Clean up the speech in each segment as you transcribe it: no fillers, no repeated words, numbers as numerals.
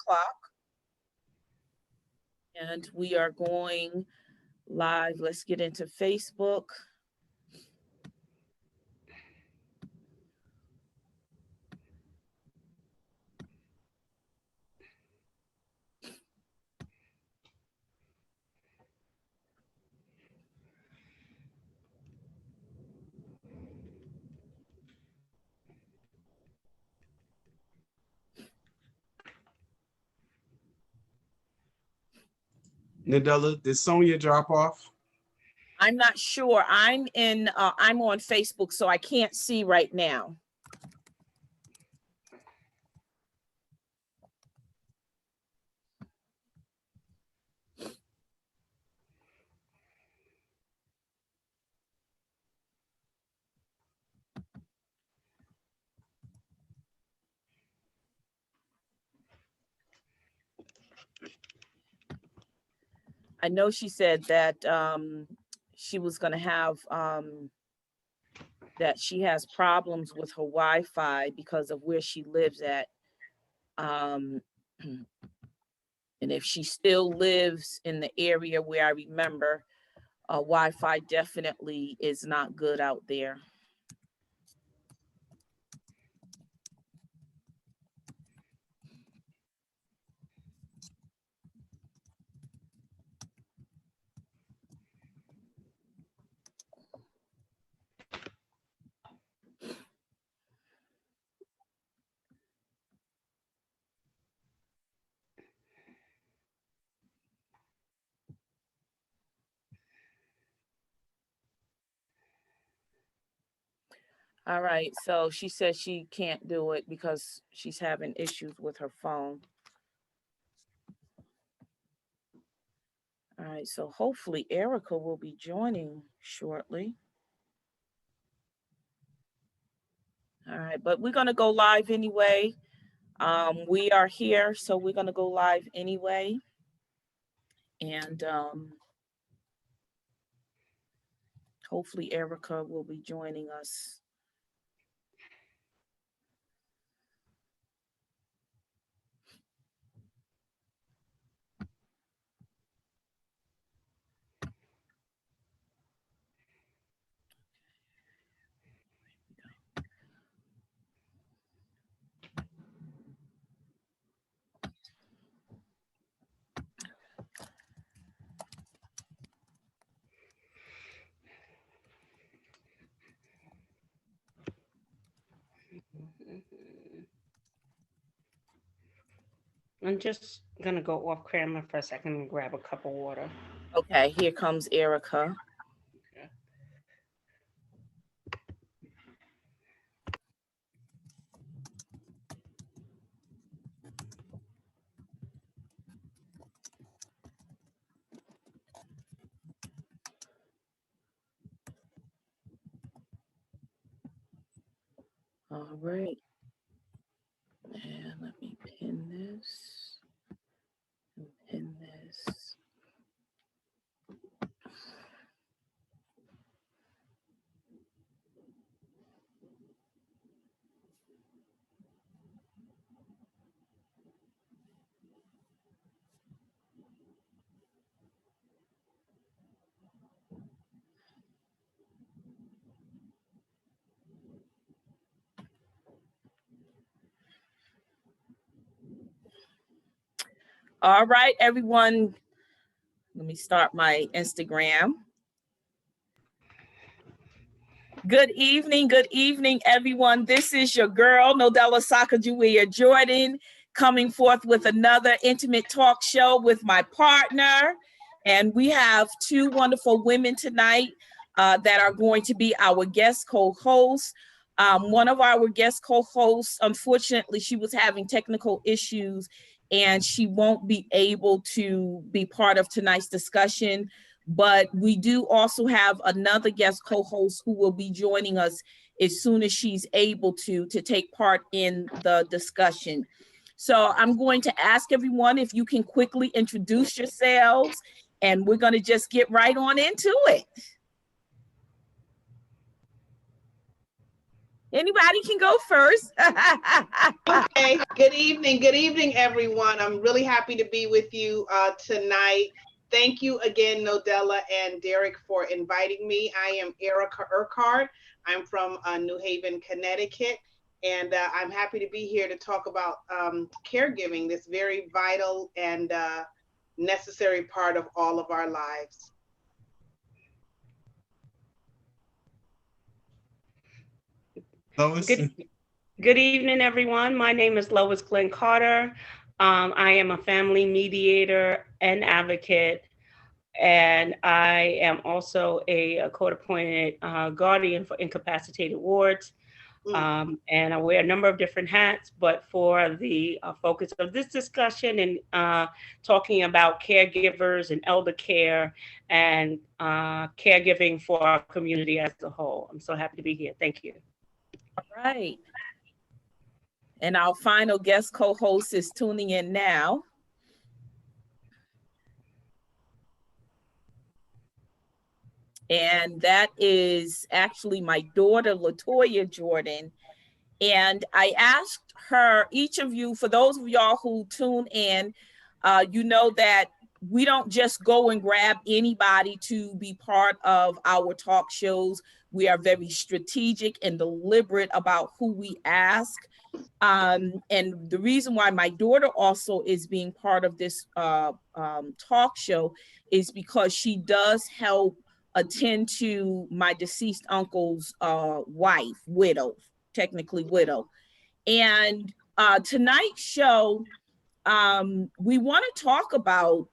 o'clock. And we are going live. Let's get into Facebook. Nadella, did Sonia drop off? I'm not sure. I'm on Facebook, so I can't see right now. I know she said that she was going to have, that she has problems with her Wi-Fi because of where she lives at. And if she still lives in the area where I remember, Wi-Fi definitely is not good out there. All right, so she says she can't do it because she's having issues with her phone. All right, so hopefully Erica will be joining shortly. All right, but we're gonna go live anyway. We are here, so we're gonna go live anyway. And hopefully Erica will be joining us. I'm just going to go off camera for a second and grab a cup of water. Okay, here comes Erica. Okay. All right. And let me pin this. And pin this. All right, everyone. Let me start my Instagram. Good evening, everyone. This is your girl, Nodella Sakajuwea Jordan, coming forth with another intimate talk show with my partner. And we have two wonderful women tonight that are going to be our guest co-hosts. One of our guest co-hosts, unfortunately, she was having technical issues and she won't be able to be part of tonight's discussion. But we do also have another guest co-host who will be joining us as soon as she's able to take part in the discussion. So I'm going to ask everyone if you can quickly introduce yourselves, and we're going to just get right on into it. Anybody can go first. Okay, good evening, everyone. I'm really happy to be with you tonight. Thank you again, Nodella and Derek, for inviting me. I am Erica Urquhart. I'm from New Haven, Connecticut, and I'm happy to be here to talk about caregiving, this very vital and necessary part of all of our lives. Lois? Good, good evening, everyone. My name is Lois Glenn Carter. I am a family mediator and advocate, and I am also a court-appointed guardian for incapacitated wards. Mm, And I wear a number of different hats, but for the focus of this discussion and talking about caregivers and elder care and caregiving for our community as a whole. I'm so happy to be here. Thank you. Right. And our final guest co-host is tuning in now. And that is actually my daughter, Latoya Jordan. And I asked her, each of you, for those of y'all who tune in, you know that we don't just go and grab anybody to be part of our talk shows. We are very strategic and deliberate about who we ask. And the reason why my daughter also is being part of this talk show is because she does help attend to my deceased uncle's wife, widow, technically widow. And tonight's show, we want to talk about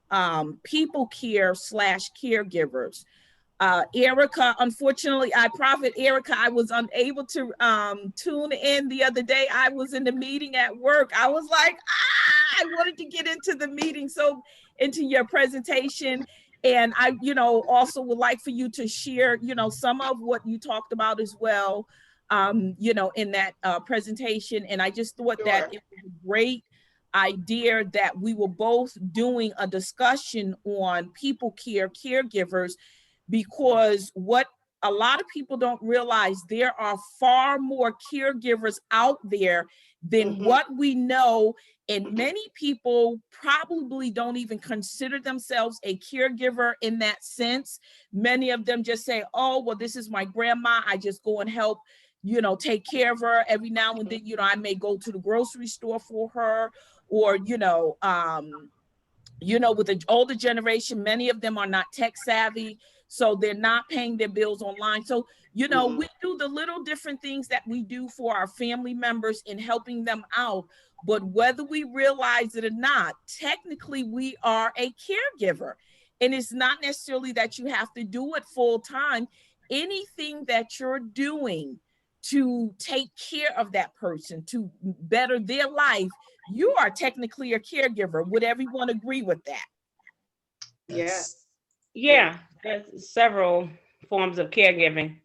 people care / caregivers. Erica, unfortunately, Prophet Erica, I was unable to tune in the other day. I was in the meeting at work. I was like, I wanted to get into the meeting, so into your presentation. And I, also would like for you to share, some of what you talked about as well, in that presentation. And I just thought that sure. it was a great idea that we were both doing a discussion on people care, caregivers, because what a lot of people don't realize, there are far more caregivers out there than Mhm. what we know. And many people probably don't even consider themselves a caregiver in that sense. Many of them just say, oh, well, this is my grandma. I just go and help, take care of her every now and then. I may go to the grocery store for her, or, with the older generation, many of them are not tech savvy, so they're not paying their bills online. So, we do the little different things that we do for our family members in helping them out. But whether we realize it or not, technically we are a caregiver. And it's not necessarily that you have to do it full time. Anything that you're doing to take care of that person, to better their life, you are technically a caregiver. Would everyone agree with that? Yes. Yes. Yes. Yeah, there's several forms of caregiving.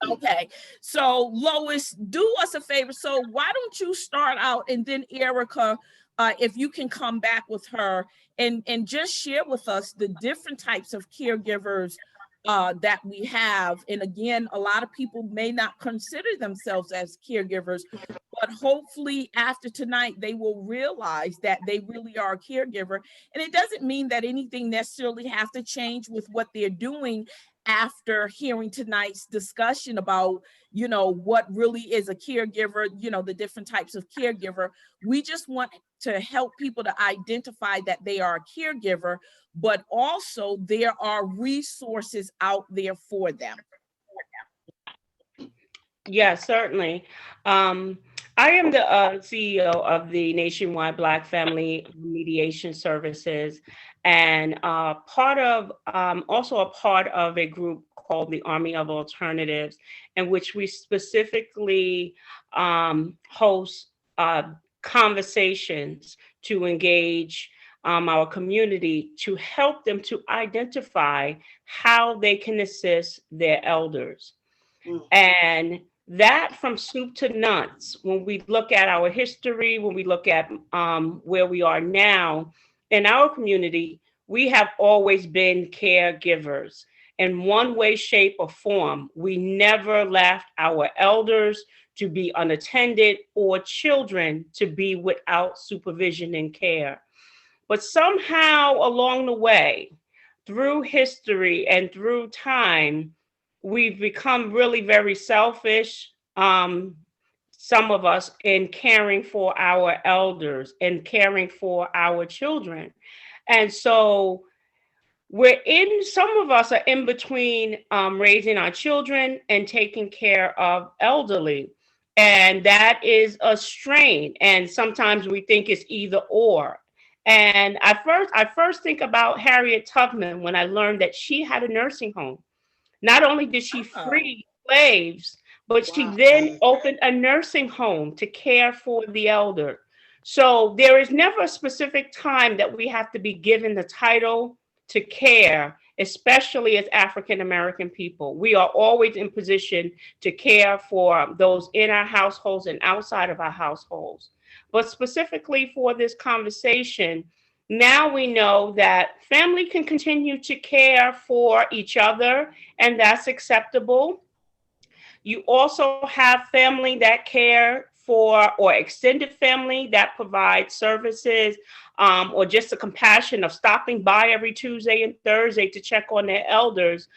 Okay, so Lois, do us a favor. So why don't you start out, and then Erica, if you can come back with her and just share with us the different types of caregivers that we have. And again, a lot of people may not consider themselves as caregivers, but hopefully after tonight, they will realize that they really are a caregiver. And it doesn't mean that anything necessarily has to change with what they're doing after hearing tonight's discussion about, what really is a caregiver, the different types of caregiver. We just want to help people to identify that they are a caregiver, but also there are resources out there for them. Yeah, certainly. Um, I am the CEO of the Nationwide Black Family Mediation Services, and also a part of a group called the Army of Alternatives, in which we specifically host conversations to engage our community to help them to identify how they can assist their elders. Mm, And that from soup to nuts, when we look at our history, when we look at where we are now in our community, we have always been caregivers in one way, shape, or form. We never left our elders to be unattended or children to be without supervision and care. But somehow along the way, through history and through time, we've become really very selfish. Some of us in caring for our elders and caring for our children. And so some of us are in between raising our children and taking care of elderly. And that is a strain. And sometimes we think it's either or. And I first think about Harriet Tubman when I learned that she had a nursing home. Not only did she free slaves, but she then opened a nursing home to care for the elder. So there is never a specific time that we have to be given the title to care, especially as African American people. We are always in position to care for those in our households and outside of our households. But specifically for this conversation, now we know that family can continue to care for each other, and that's acceptable. You also have family that care for, or extended family that provides services, or just the compassion of stopping by every Tuesday and Thursday to check on their elders,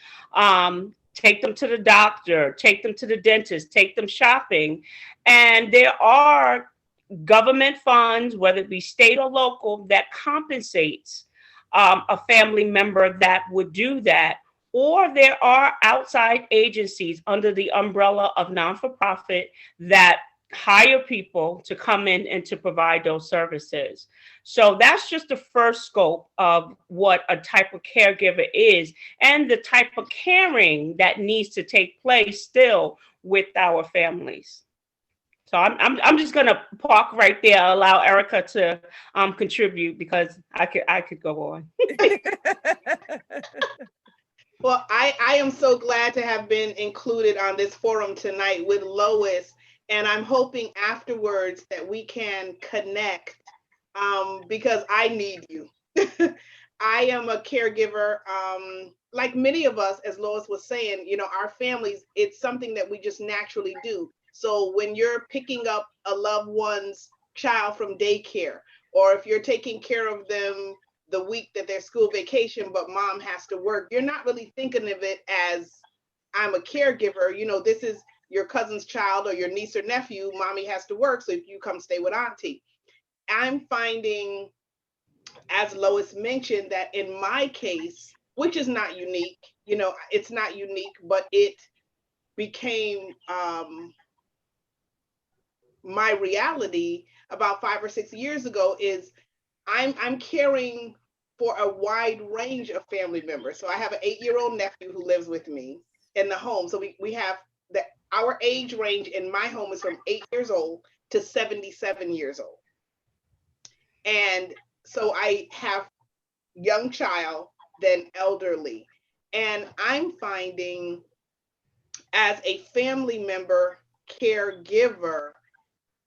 take them to the doctor, take them to the dentist, take them shopping. And there are government funds, whether it be state or local, that compensates a family member that would do that. Or there are outside agencies under the umbrella of non-for-profit that hire people to come in and to provide those services. So that's just the first scope of what a type of caregiver is and the type of caring that needs to take place still with our families. So I'm just gonna park right there, allow Erica to contribute because I could go on. Well, I am so glad to have been included on this forum tonight with Lois, and I'm hoping afterwards that we can connect because I need you. I am a caregiver. Like many of us, as Lois was saying, our families, it's something that we just naturally do. So when you're picking up a loved one's child from daycare, or if you're taking care of them the week that they're school vacation, but mom has to work, you're not really thinking of it as I'm a caregiver. This is your cousin's child or your niece or nephew. Mommy has to work, so if you come stay with auntie. I'm finding, as Lois mentioned, that in my case, which is not unique, it's not unique, but it became my reality about 5 or 6 years ago, is I'm caring for a wide range of family members. So I have an 8-year-old nephew who lives with me in the home. So we have our age range in my home is from 8 years old to 77 years old. And so I have young child, then elderly. And I'm finding, as a family member caregiver,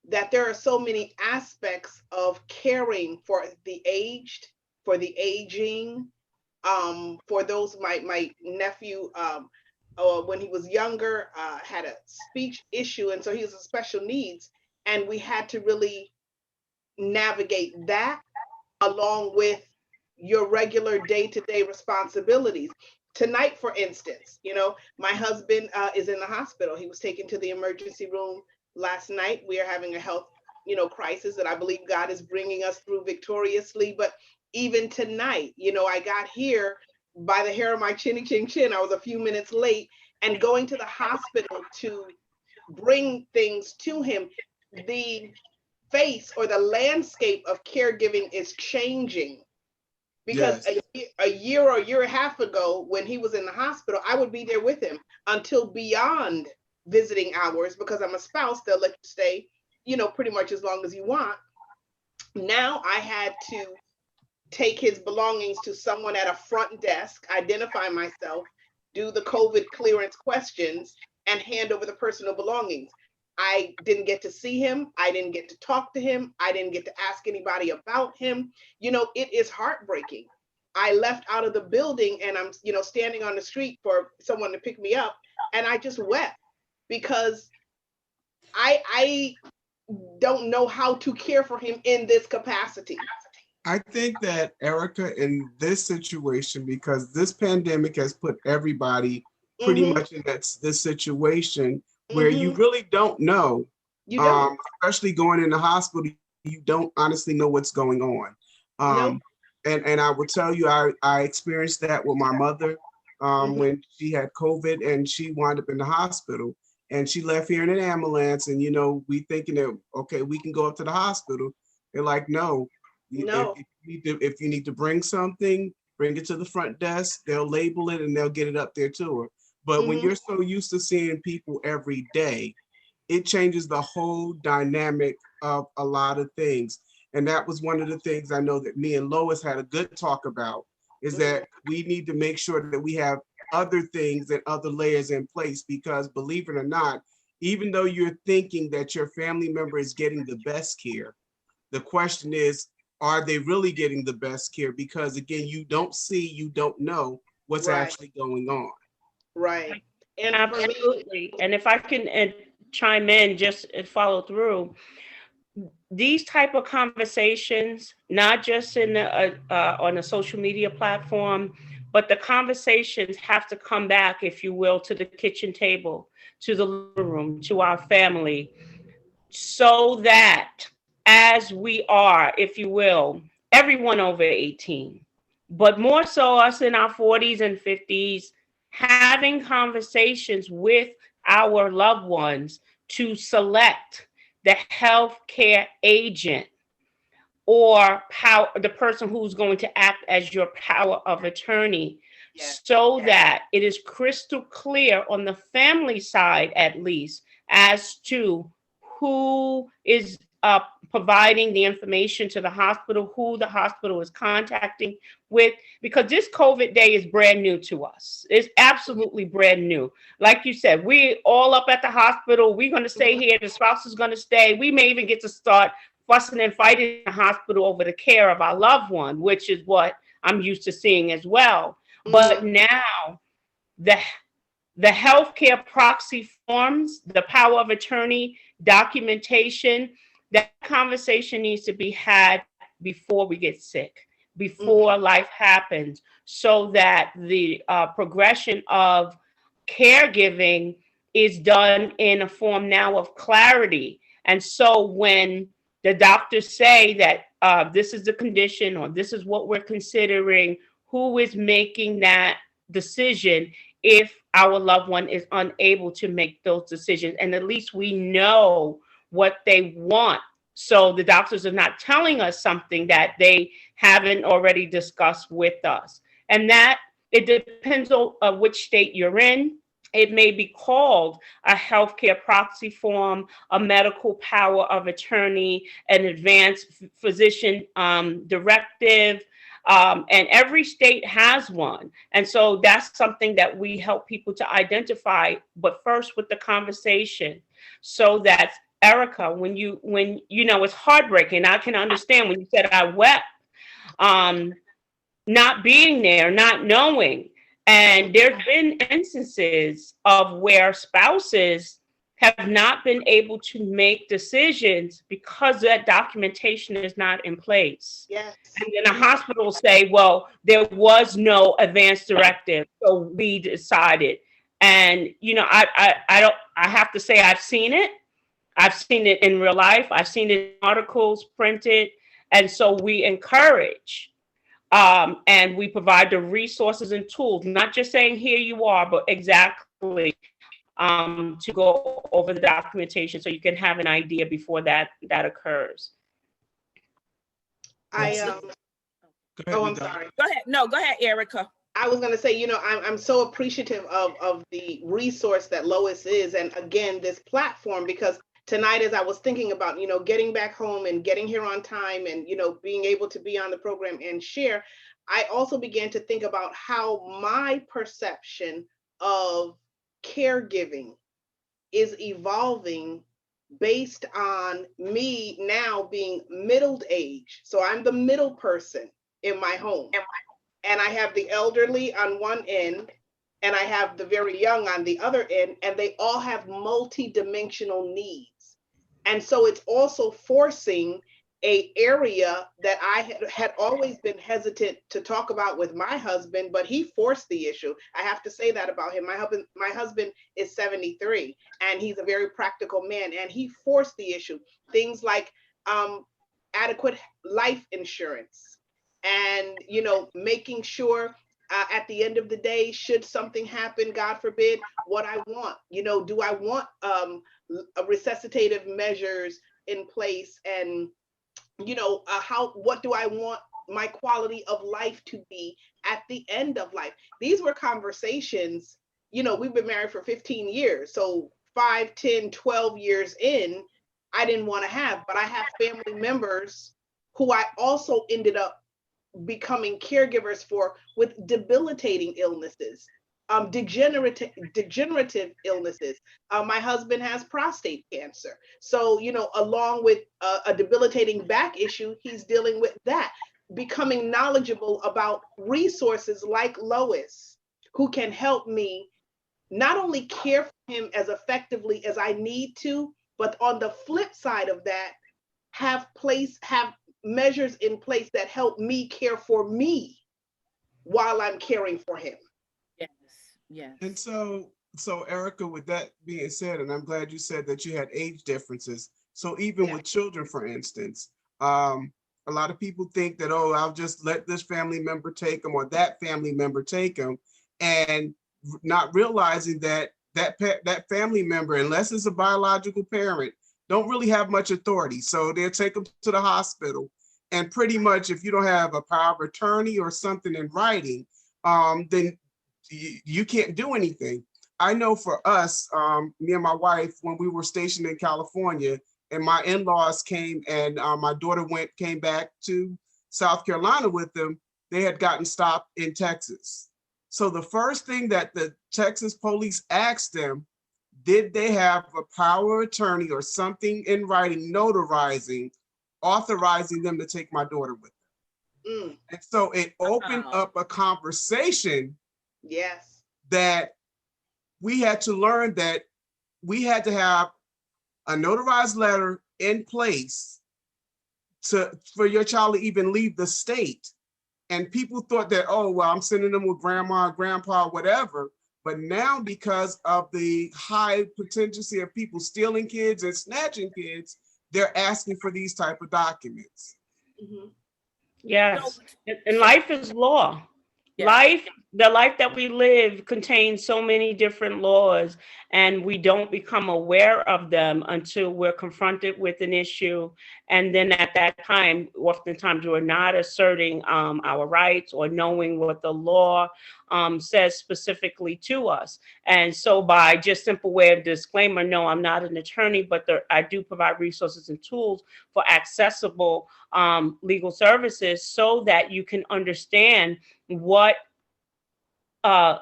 that there are so many aspects of caring for the aged, for the aging, for those, my nephew, when he was younger, had a speech issue, and so he was a special needs, and we had to really navigate that along with your regular day-to-day responsibilities. Tonight, for instance, my husband is in the hospital. He was taken to the emergency room last night. We are having a health, crisis that I believe God is bringing us through victoriously. But even tonight, I got here by the hair of my chinny chin chin. I was a few minutes late, and going to the hospital to bring things to him. The face or the landscape of caregiving is changing, because a year or a year and a half ago, when he was in the hospital, I would be there with him until beyond visiting hours, because I'm a spouse. They'll let you stay, pretty much as long as you want. Now I had to take his belongings to someone at a front desk, identify myself, do the COVID clearance questions, and hand over the personal belongings. I didn't get to see him. I didn't get to talk to him. I didn't get to ask anybody about him. It is heartbreaking. I left out of the building, and I'm, standing on the street for someone to pick me up, and I just wept, because I don't know how to care for him in this capacity. I think that Erica, in this situation, because this pandemic has put everybody pretty Mm-hmm. much in this situation where you Mm-hmm. really don't know, You don't. especially going in the hospital, you don't honestly know what's going on. No. And I will tell you, I experienced that with my mother Mm-hmm. when she had COVID and she wound up in the hospital and she left here in an ambulance. And, you know, we thinking that, okay, we can go up to the hospital. They're like, no, No. if you need to bring something, bring it to the front desk. They'll label it and they'll get it up there to her. But when Mm-hmm. you're so used to seeing people every day, it changes the whole dynamic of a lot of things. And that was one of the things I know that me and Lois had a good talk about is that we need to make sure that we have other things and other layers in place because believe it or not, even though you're thinking that your family member is getting the best care, the question is, are they really getting the best care? Because again, you don't see, you don't know what's Right. actually going on. Right. And for me, Absolutely. And if I can chime in, just follow through, these type of conversations, not just in on a social media platform, but the conversations have to come back, if you will, to the kitchen table, to the living room, to our family, so that as we are, if you will, everyone over 18, but more so us in our 40s and 50s, having conversations with our loved ones to select the healthcare agent or the person who's going to act as your power of attorney, yeah. so that it is crystal clear on the family side, at least, as to who is providing the information to the hospital, who the hospital is contacting with, because this COVID day is brand new to us. It's absolutely brand new. Like you said, we all up at the hospital. We're going to stay here. The spouse is going to stay. We may even get to start fussing and fighting in the hospital over the care of our loved one, which is what I'm used to seeing as well. But now the healthcare proxy forms, the power of attorney documentation, that conversation needs to be had before we get sick, before life happens, so that the progression of caregiving is done in a form now of clarity. And so when the doctors say that this is the condition or this is what we're considering, who is making that decision if our loved one is unable to make those decisions? And at least we know what they want. So the doctors are not telling us something that they haven't already discussed with us. And that it depends on which state you're in. It may be called a healthcare proxy form, a medical power of attorney, an advanced physician directive, and every state has one. And so that's something that we help people to identify, but first with the conversation, so that Erica, when you know, it's heartbreaking. I can understand when you said I wept, um, not being there, not knowing. And there's been instances of where spouses have not been able to make decisions because that documentation is not in place. Yes. And then the hospital say, well, there was no advance directive, so we decided. And you know, I have to say I've seen it. I've seen it in real life. I've seen it in articles printed. And so we encourage and we provide the resources and tools, not just saying here you are, but exactly to go over the documentation so you can have an idea before that occurs. I'm sorry. Go ahead. No, go ahead, Erica. I was going to say, you know, I'm so appreciative of the resource that Lois is, and again, this platform, because tonight, as I was thinking about, you know, getting back home and getting here on time and, you know, being able to be on the program and share, I also began to think about how my perception of caregiving is evolving based on me now being middle age. So I'm the middle person in my home. And I have the elderly on one end, and I have the very young on the other end, and they all have multi-dimensional needs. And so it's also forcing a area that I had always been hesitant to talk about with my husband, but he forced the issue. I have to say that about him. My husband is 73, and he's a very practical man, and he forced the issue. Things like adequate life insurance, and making sure at the end of the day, should something happen, God forbid, what I want. Do I want resuscitative measures in place, and what do I want my quality of life to be at the end of life? These were conversations. We've been married for 15 years, so 5, 10, 12 years in, I didn't want to have, but I have family members who I also ended up becoming caregivers for, with debilitating illnesses, degenerative illnesses. My husband has prostate cancer. So, along with a debilitating back issue, he's dealing with that. Becoming knowledgeable about resources like Lois, who can help me not only care for him as effectively as I need to, but on the flip side of that, have measures in place that help me care for me while I'm caring for him. Yes. Yes. And so Erica, with that being said, and I'm glad you said that you had age differences. So even with children, for instance, a lot of people think that, oh, I'll just let this family member take them or that family member take them, and not realizing that that family member, unless it's a biological parent, don't really have much authority. So they'll take them to the hospital. And pretty much if you don't have a power of attorney or something in writing, then you can't do anything. I know for us, me and my wife, when we were stationed in California and my in-laws came and my daughter came back to South Carolina with them, they had gotten stopped in Texas. So the first thing that the Texas police asked them, did they have a power of attorney or something in writing notarizing, authorizing them to take my daughter with them? And so it opened up a conversation. Yes. That we had to learn that we had to have a notarized letter in place for your child to even leave the state. And people thought that, oh, well, I'm sending them with grandma, grandpa, whatever. But now, because of the high potency of people stealing kids and snatching kids, they're asking for these type of documents. Mm-hmm. Yes, and life is law. Yeah. The life that we live contains so many different laws, and we don't become aware of them until we're confronted with an issue. And then at that time, oftentimes we're not asserting our rights or knowing what the law says specifically to us. And so by just simple way of disclaimer, no, I'm not an attorney, but I do provide resources and tools for accessible legal services so that you can understand what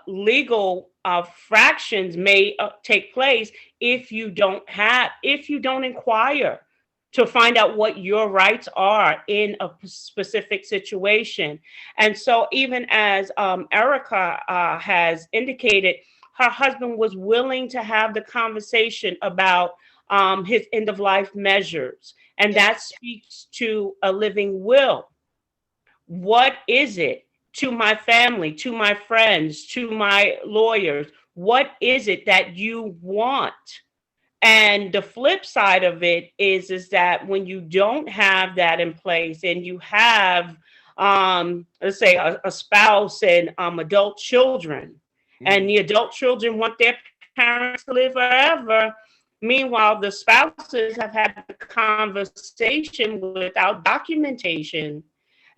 legal fractions may take place if you don't inquire to find out what your rights are in a specific situation. And so even as Erica has indicated, her husband was willing to have the conversation about his end of life measures. And that speaks to a living will. What is it? To my family, to my friends, to my lawyers, what is it that you want? And the flip side of it is that when you don't have that in place and you have, let's say, a spouse and adult children, and the adult children want their parents to live forever, meanwhile, the spouses have had the conversation without documentation.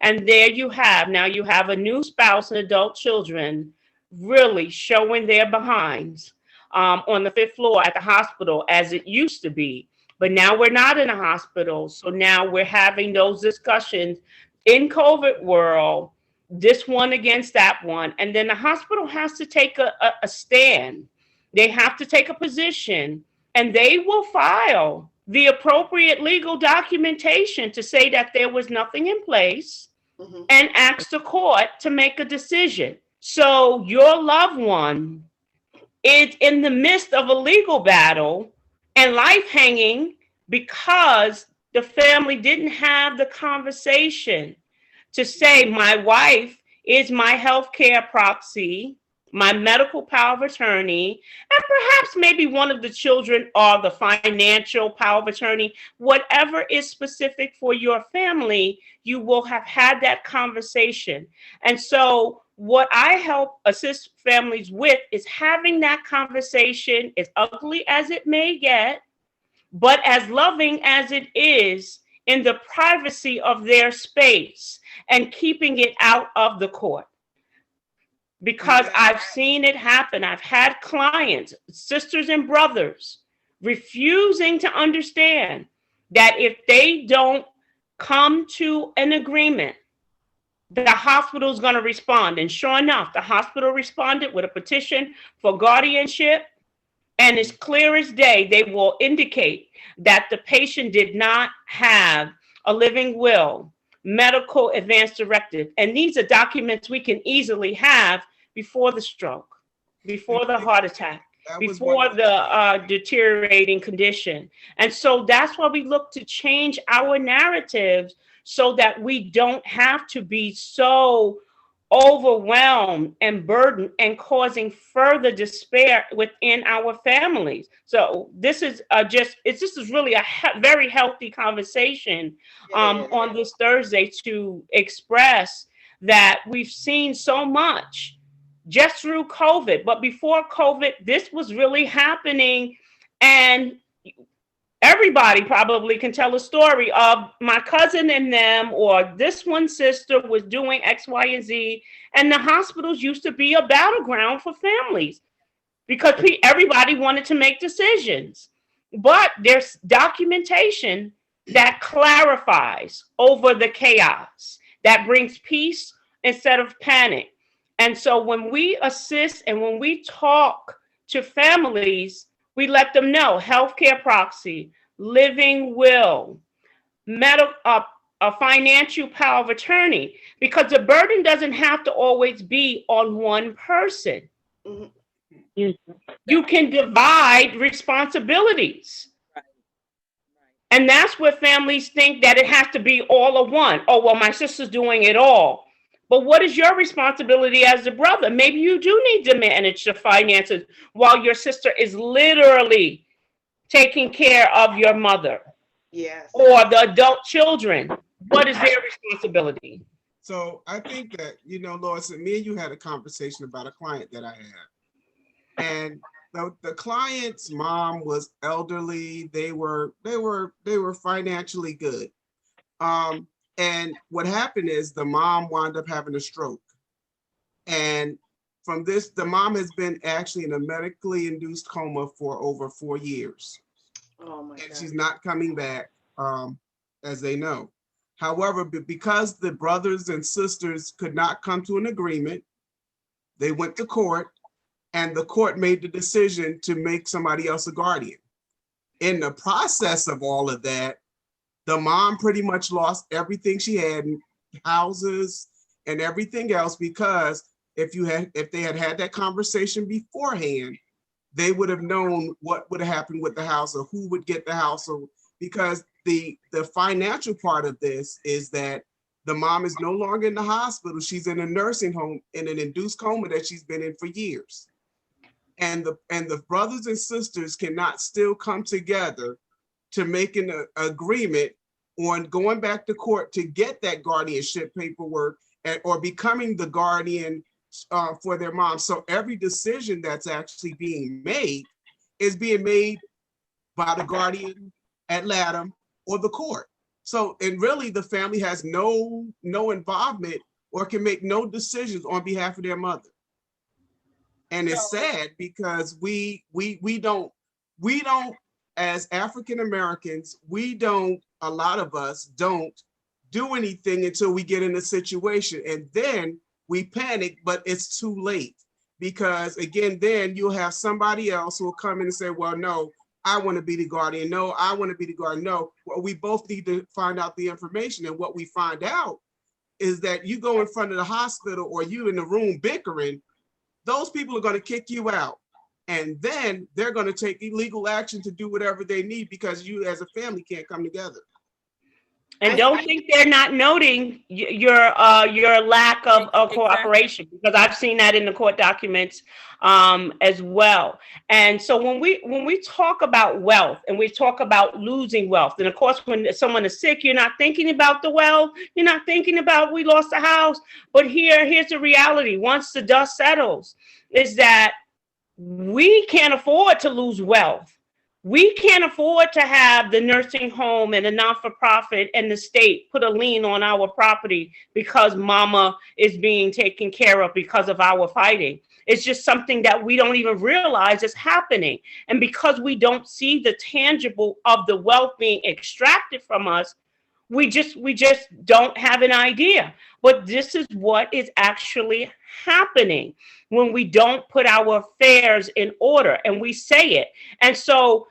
And there you have a new spouse and adult children really showing their behinds on the 5th floor at the hospital as it used to be. But now we're not in a hospital. So now we're having those discussions in COVID world, this one against that one. And then the hospital has to take a stand. They have to take a position, and they will file the appropriate legal documentation to say that there was nothing in place. Mm-hmm. And ask the court to make a decision. So your loved one is in the midst of a legal battle and life hanging because the family didn't have the conversation to say, my wife is my healthcare proxy, my medical power of attorney, and perhaps maybe one of the children are the financial power of attorney. Whatever is specific for your family, you will have had that conversation. And so what I help assist families with is having that conversation, as ugly as it may get, but as loving as it is, in the privacy of their space and keeping it out of the court. Because I've seen it happen. I've had clients, sisters and brothers, refusing to understand that if they don't come to an agreement, the hospital is going to respond. And sure enough, the hospital responded with a petition for guardianship. And it's clear as day, they will indicate that the patient did not have a living will, medical advance directive. And these are documents we can easily have before the stroke, before the heart attack, before the deteriorating condition. And so that's why we look to change our narratives so that we don't have to be so overwhelmed and burdened and causing further despair within our families. So this is this is really a very healthy conversation on this Thursday to express that we've seen so much just through COVID. But before COVID, this was really happening. And everybody probably can tell a story of my cousin and them, or this one sister was doing X, Y, and Z. And the hospitals used to be a battleground for families because everybody wanted to make decisions. But there's documentation that clarifies over the chaos, that brings peace instead of panic. And so when we assist and when we talk to families, we let them know healthcare proxy, living will, a financial power of attorney, because the burden doesn't have to always be on one person. Mm-hmm. You can divide responsibilities. Right. And that's where families think that it has to be all of one. Oh, well, my sister's doing it all. But what is your responsibility as a brother? Maybe you do need to manage the finances while your sister is literally taking care of your mother. Yes. Or the adult children. What is their responsibility? So I think that, Lois, me and you had a conversation about a client that I had. And the client's mom was elderly. They were financially good. And what happened is the mom wound up having a stroke. And from this, the mom has been actually in a medically induced coma for over 4 years. Oh my God. She's not coming back, as they know. However, because the brothers and sisters could not come to an agreement, they went to court, and the court made the decision to make somebody else a guardian. In the process of all of that, the mom pretty much lost everything she had, houses and everything else, because if they had that conversation beforehand, they would have known what would have happened with the house or who would get the house. So, because the financial part of this is that the mom is no longer in the hospital. She's in a nursing home in an induced coma that she's been in for years. And the brothers and sisters cannot still come together to make an agreement on going back to court to get that guardianship paperwork or becoming the guardian for their mom. So every decision that's actually being made is being made by the guardian ad litem or the court. So, and really the family has no involvement or can make no decisions on behalf of their mother. And it's sad because we don't, as African Americans, a lot of us don't do anything until we get in a situation, and then we panic, but it's too late. Because again, then you'll have somebody else who will come in and say, well, no, I want to be the guardian. No, I want to be the guardian. No, well, we both need to find out the information. And what we find out is that you go in front of the hospital or you in the room bickering, those people are going to kick you out. And then they're going to take illegal action to do whatever they need because you as a family can't come together. And don't think they're not noting your lack of cooperation, because I've seen that in the court documents as well. And so when we talk about wealth and we talk about losing wealth, and of course when someone is sick, you're not thinking about the wealth, you're not thinking about we lost a house. But here's the reality: once the dust settles, is that we can't afford to lose wealth. We can't afford to have the nursing home and the not-for-profit and the state put a lien on our property because mama is being taken care of because of our fighting. It's just something that we don't even realize is happening. And because we don't see the tangible of the wealth being extracted from us, we just don't have an idea. But this is what is actually happening when we don't put our affairs in order, and we say it. And so,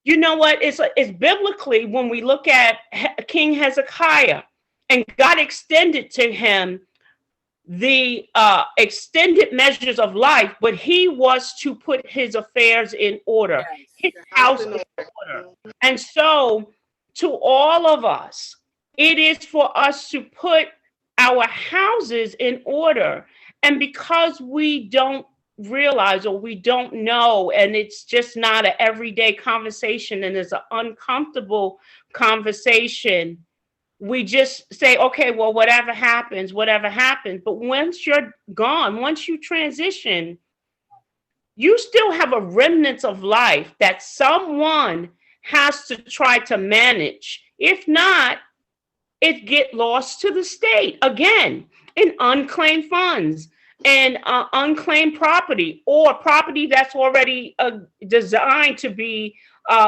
you know what? It's biblically, when we look at King Hezekiah, and God extended to him the extended measures of life, but he was to put his affairs in order, his house in order. And so, to all of us, it is for us to put our houses in order. And because we don't realize or we don't know, and it's just not an everyday conversation, and it's an uncomfortable conversation, we just say, okay, well, whatever happens. But once you're gone, once you transition, you still have a remnant of life that someone has to try to manage. If not, it get lost to the state again in unclaimed funds and unclaimed property, or property that's already designed to be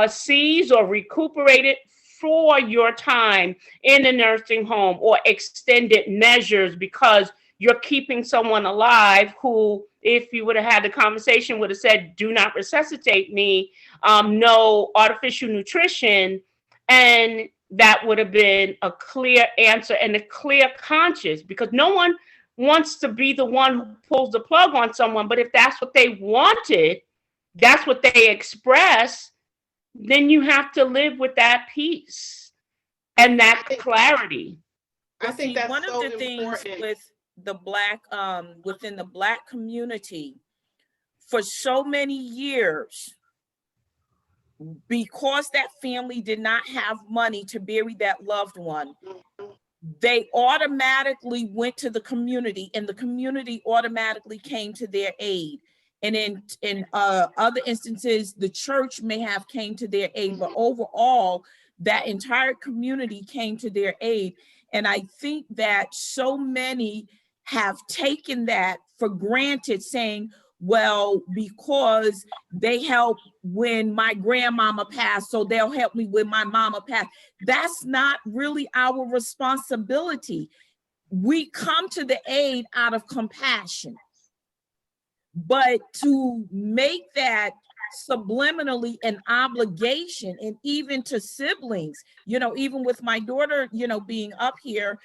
seized or recuperated for your time in a nursing home, or extended measures because you're keeping someone alive who, if you would have had the conversation, would have said, do not resuscitate me, no artificial nutrition. And that would have been a clear answer and a clear conscience, because no one wants to be the one who pulls the plug on someone. But if that's what they wanted, that's what they express, then you have to live with that peace and that clarity. I think that's one so of the important. things with the Black, within the Black community, for so many years, because that family did not have money to bury that loved one, they automatically went to the community, and the community automatically came to their aid. And in other instances, the church may have came to their aid, but overall, that entire community came to their aid. And I think that so many have taken that for granted, saying, well, because they helped when my grandmama passed, so they'll help me when my mama passed. That's not really our responsibility. We come to the aid out of compassion. But to make that subliminally an obligation, and even to siblings, even with my daughter, being up here,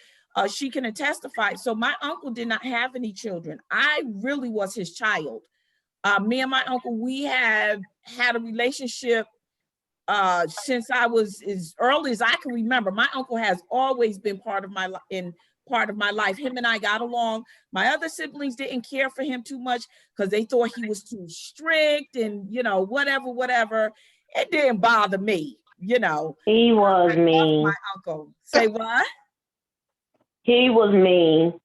she can testify. So my uncle did not have any children. I really was his child. Me and my uncle, we have had a relationship since I was as early as I can remember. My uncle has always been part of my life. Him and I got along. My other siblings didn't care for him too much because they thought he was too strict and, whatever. It didn't bother me, He was mean. My uncle. Say what? He was mean.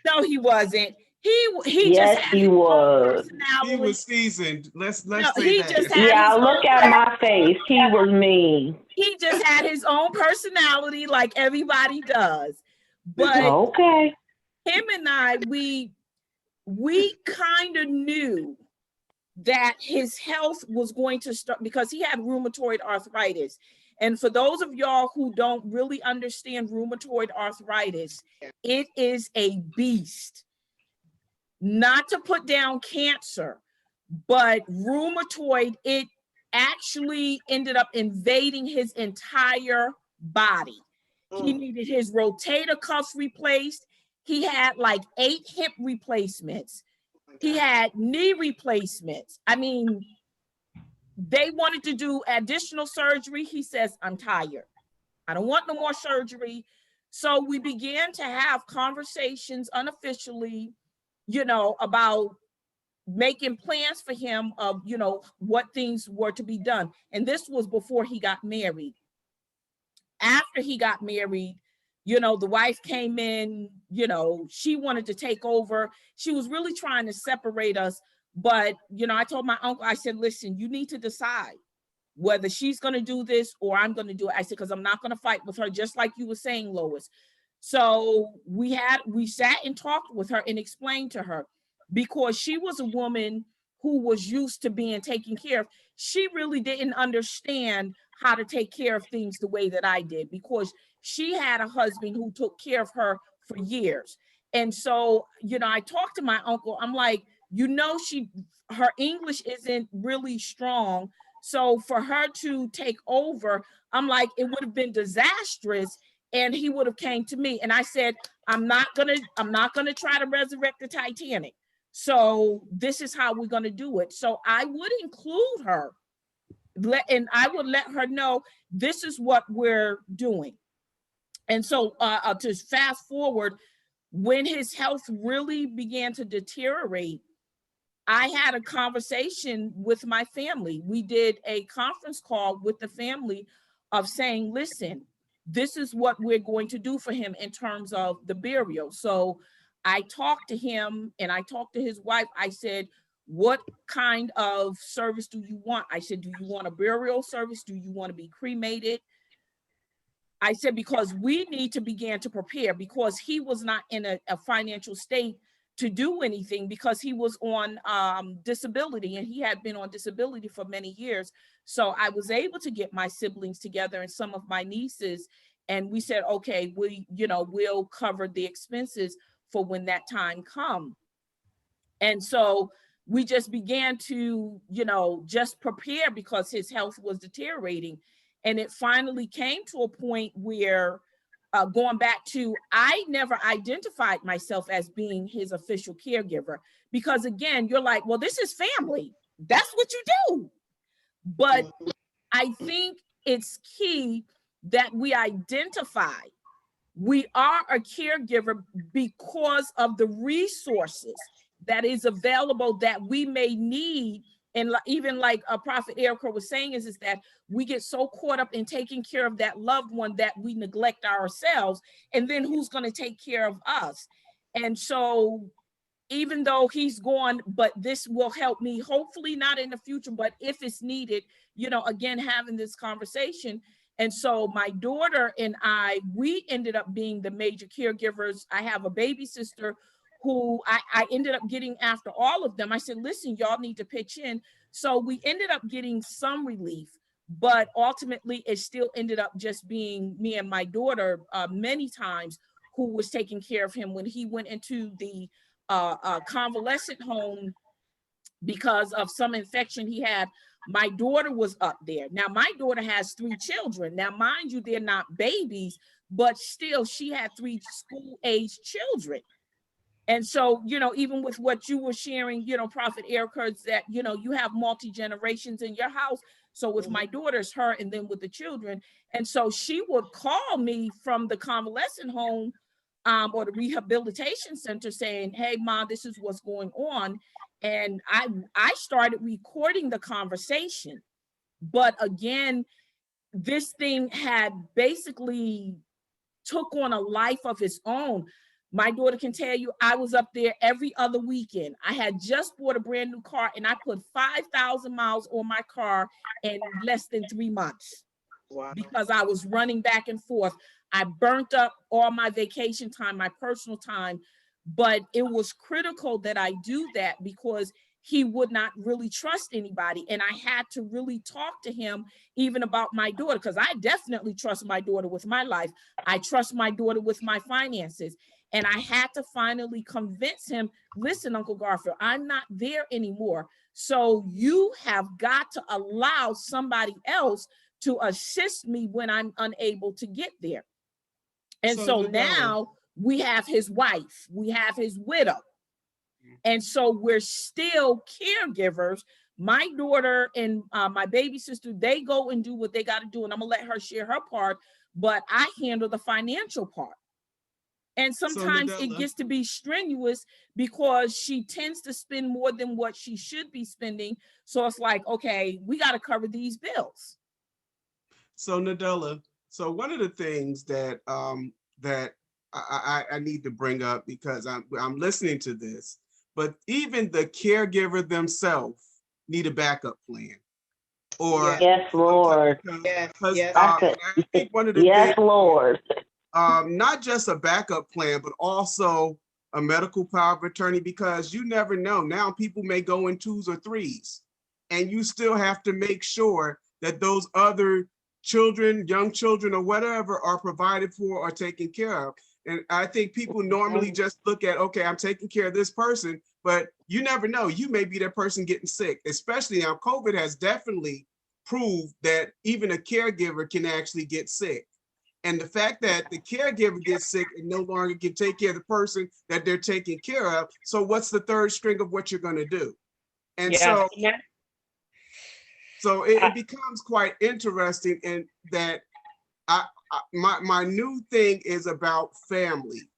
No, he wasn't. He yes, just had he his was. He was seasoned. Let's say that. Just had yeah, look at my face. He was mean. He just had his own personality like everybody does. But okay, him and I, we kind of knew that his health was going to start, because he had rheumatoid arthritis. And for those of y'all who don't really understand rheumatoid arthritis, it is a beast. Not to put down cancer, but rheumatoid, it actually ended up invading his entire body. He needed his rotator cuffs replaced. He had like 8 hip replacements. He had knee replacements. I mean, they wanted to do additional surgery. He says, I'm tired. I don't want no more surgery. So we began to have conversations unofficially, about making plans for him of, what things were to be done. And this was before he got married. After he got married, the wife came in, she wanted to take over. She was really trying to separate us. But, I told my uncle, I said, listen, you need to decide whether she's going to do this or I'm going to do it. I said, because I'm not going to fight with her, just like you were saying, Lois. So we sat and talked with her and explained to her, because she was a woman who was used to being taken care of. She really didn't understand how to take care of things the way that I did, because she had a husband who took care of her for years. And so, I talked to my uncle. I'm like, her English isn't really strong. So for her to take over, I'm like, it would have been disastrous. And he would have came to me. And I said, I'm not gonna try to resurrect the Titanic. So this is how we're gonna do it. So I would include her, and I would let her know this is what we're doing. And so to fast forward, when his health really began to deteriorate, I had a conversation with my family. We did a conference call with the family of saying, listen, this is what we're going to do for him in terms of the burial. So I talked to him and I talked to his wife. I said, what kind of service do you want? I said, do you want a burial service? Do you want to be cremated? I said, because we need to begin to prepare, because he was not in a financial state to do anything, because he was on disability, and he had been on disability for many years. So I was able to get my siblings together and some of my nieces, and we said, okay, we'll cover the expenses for when that time comes. And so we just began to, just prepare, because his health was deteriorating. And it finally came to a point where, going back to, I never identified myself as being his official caregiver, because again, you're like, well, this is family. That's what you do. But I think it's key that we identify we are a caregiver because of the resources that is available that we may need. And even like Prophet Erica was saying, is that we get so caught up in taking care of that loved one that we neglect ourselves. And then who's going to take care of us? And so even though he's gone, but this will help me, hopefully not in the future, but if it's needed, again, having this conversation. And so my daughter and we ended up being the major caregivers. I have a baby sister who I ended up getting after all of them. I said, listen, y'all need to pitch in. So we ended up getting some relief, but ultimately it still ended up just being me and my daughter many times who was taking care of him when he went into the convalescent home because of some infection he had. My daughter was up there. Now, my daughter has 3 children. Now, mind you, they're not babies, but still she had 3 school-age children. And so, even with what you were sharing, Prophet Erica, that, you have multi-generations in your house. So with my daughters, her, and then with the children. And so she would call me from the convalescent home or the rehabilitation center saying, hey, Mom, this is what's going on. And I started recording the conversation. But again, this thing had basically took on a life of its own. My daughter can tell you, I was up there every other weekend. I had just bought a brand new car and I put 5,000 miles on my car in less than 3 months. Wow. Because I was running back and forth. I burnt up all my vacation time, my personal time, but it was critical that I do that because he would not really trust anybody. And I had to really talk to him even about my daughter, because I definitely trust my daughter with my life. I trust my daughter with my finances. And I had to finally convince him, listen, Uncle Garfield, I'm not there anymore. So you have got to allow somebody else to assist me when I'm unable to get there. And so now we have his wife, we have his widow. And so we're still caregivers. My daughter and my baby sister, they go and do what they got to do, and I'm gonna let her share her part, but I handle the financial part. And sometimes it gets to be strenuous because she tends to spend more than what she should be spending. So it's like, okay, we got to cover these bills. So Nadella, so one of the things that that I need to bring up, because I'm listening to this, but even the caregiver themselves need a backup plan. Or yes, Lord. Yes, yes. I think one of the yes, things, Lord. not just a backup plan, but also a medical power of attorney, because you never know. Now people may go in 2s or 3s, and you still have to make sure that those other children, young children or whatever, are provided for or taken care of. And I think people normally just look at, okay, I'm taking care of this person, but you never know. You may be that person getting sick, especially now COVID has definitely proved that even a caregiver can actually get sick. And the fact that the caregiver gets sick and no longer can take care of the person that they're taking care of. So what's the third string of what you're going to do? And so it becomes quite interesting in that my new thing is about family.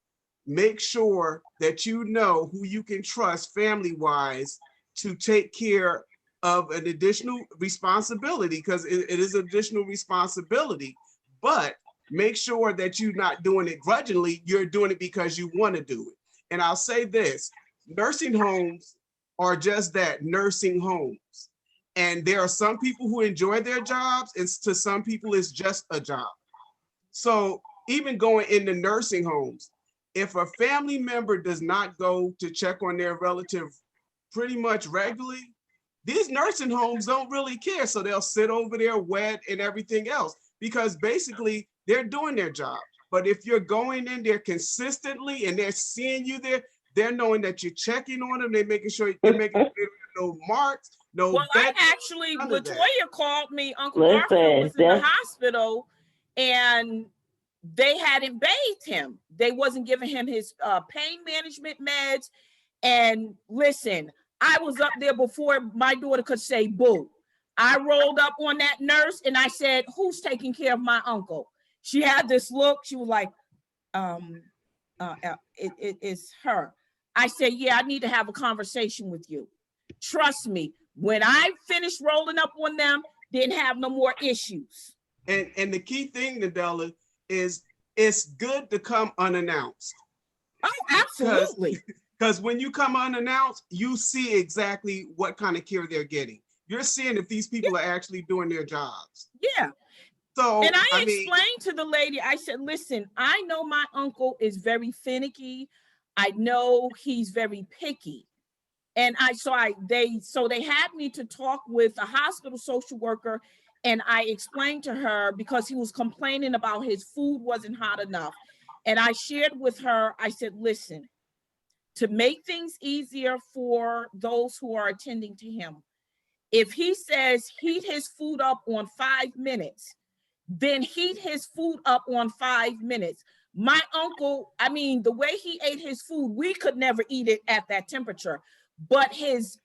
Make sure that you know who you can trust family-wise to take care of an additional responsibility, because it is additional responsibility, but make sure that you're not doing it grudgingly. You're doing it because you want to do it. And I'll say this, nursing homes are just that, nursing homes. And there are some people who enjoy their jobs, and to some people it's just a job. So even going into nursing homes, if a family member does not go to check on their relative pretty much regularly, these nursing homes don't really care. So they'll sit over there wet and everything else, because basically they're doing their job. But if you're going in there consistently and they're seeing you there, they're knowing that you're checking on them. They're making sure they're making sure no marks, no. Well, I actually, Latoya called me. Uncle Garfield was in the hospital, and they hadn't bathed him. They wasn't giving him his pain management meds. And listen, I was up there before my daughter could say boo. I rolled up on that nurse and I said, who's taking care of my uncle? She had this look. She was like, it's her. I said, yeah, I need to have a conversation with you. Trust me, when I finished rolling up on them, didn't have no more issues. And the key thing, Nadella, is it's good to come unannounced. Oh, absolutely. Because when you come unannounced, you see exactly what kind of care they're getting. You're seeing if these people are actually doing their jobs. Yeah. So, and I explained to the lady, I said, listen, I know my uncle is very finicky. I know he's very picky. And they had me to talk with a hospital social worker, and I explained to her because he was complaining about his food wasn't hot enough. And I shared with her, I said, listen, to make things easier for those who are attending to him, if he says heat his food up on 5 minutes, then heat his food up on 5 minutes. My uncle, I mean, the way he ate his food, we could never eat it at that temperature. But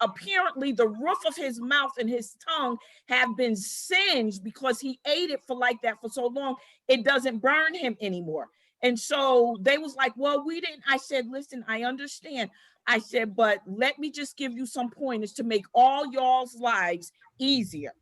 apparently the roof of his mouth and his tongue have been singed because he ate it for like that for so long, it doesn't burn him anymore. And so they was like, well, we didn't. I said, listen, I understand. I said, but let me just give you some pointers to make all y'all's lives easier.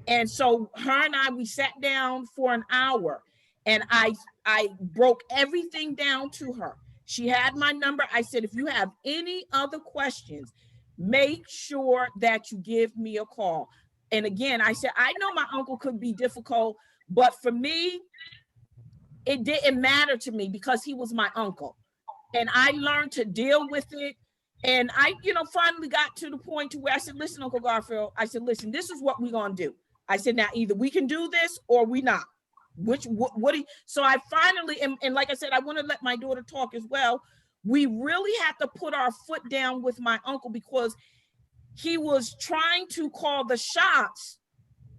And so her and we sat down for an hour, and I broke everything down to her. She had my number. I said, if you have any other questions, make sure that you give me a call. And again, I said, I know my uncle could be difficult, but for me, it didn't matter to me because he was my uncle. And I learned to deal with it. And I, finally got to the point to where I said, listen, Uncle Garfield, I said, listen, this is what we're going to do. I said, now either we can do this or we not. So I finally, and like I said, I want to let my daughter talk as well. We really had to put our foot down with my uncle because he was trying to call the shots,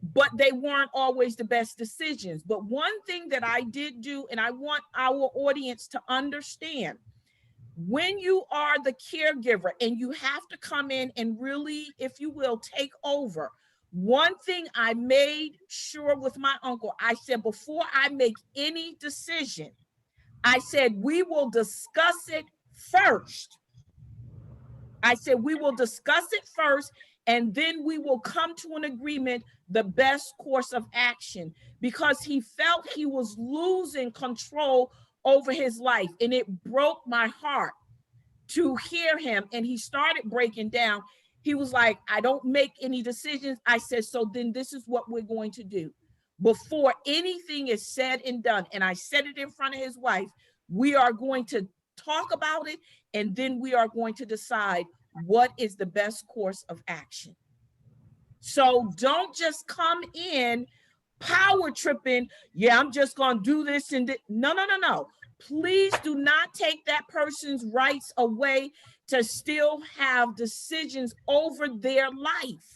but they weren't always the best decisions. But one thing that I did do, and I want our audience to understand, when you are the caregiver and you have to come in and really, if you will, take over. One thing I made sure with my uncle, I said, before I make any decision, I said, we will discuss it first. I said, we will discuss it first, and then we will come to an agreement, the best course of action, because he felt he was losing control over his life. And it broke my heart to hear him. And he started breaking down. He was like, I don't make any decisions. I said, so then this is what we're going to do. Before anything is said and done, and I said it in front of his wife, we are going to talk about it, and then we are going to decide what is the best course of action. So don't just come in power tripping. Yeah, I'm just going to do this and no. Please do not take that person's rights away to still have decisions over their life.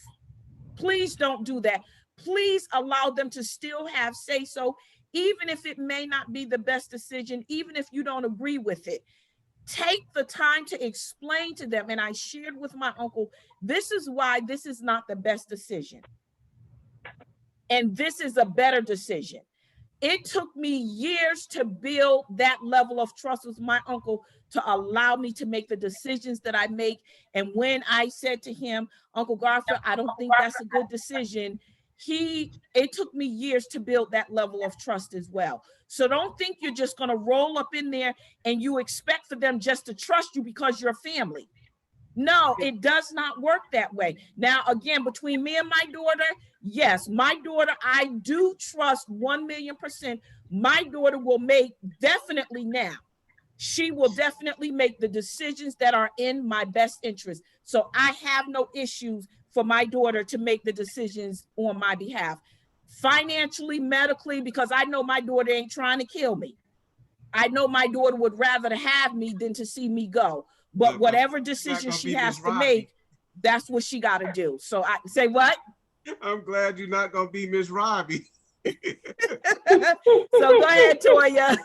Please don't do that. Please allow them to still have say so, even if it may not be the best decision, even if you don't agree with it. Take the time to explain to them. And I shared with my uncle, this is why this is not the best decision. And this is a better decision. It took me years to build that level of trust with my uncle to allow me to make the decisions that I make. And when I said to him, Uncle Garfield, I don't think that's a good decision, it took me years to build that level of trust as well. So don't think you're just going to roll up in there and you expect for them just to trust you because you're family. No, it does not work that way. Now, again, between me and my daughter, yes, my daughter, I do trust 1,000,000%. My daughter will make definitely now. She will definitely make the decisions that are in my best interest. So I have no issues for my daughter to make the decisions on my behalf. Financially, medically, because I know my daughter ain't trying to kill me. I know my daughter would rather have me than to see me go. But whatever decision she has to make, that's what she got to do. So I say what? I'm glad you're not going to be Miss Robbie. So go ahead, Toya.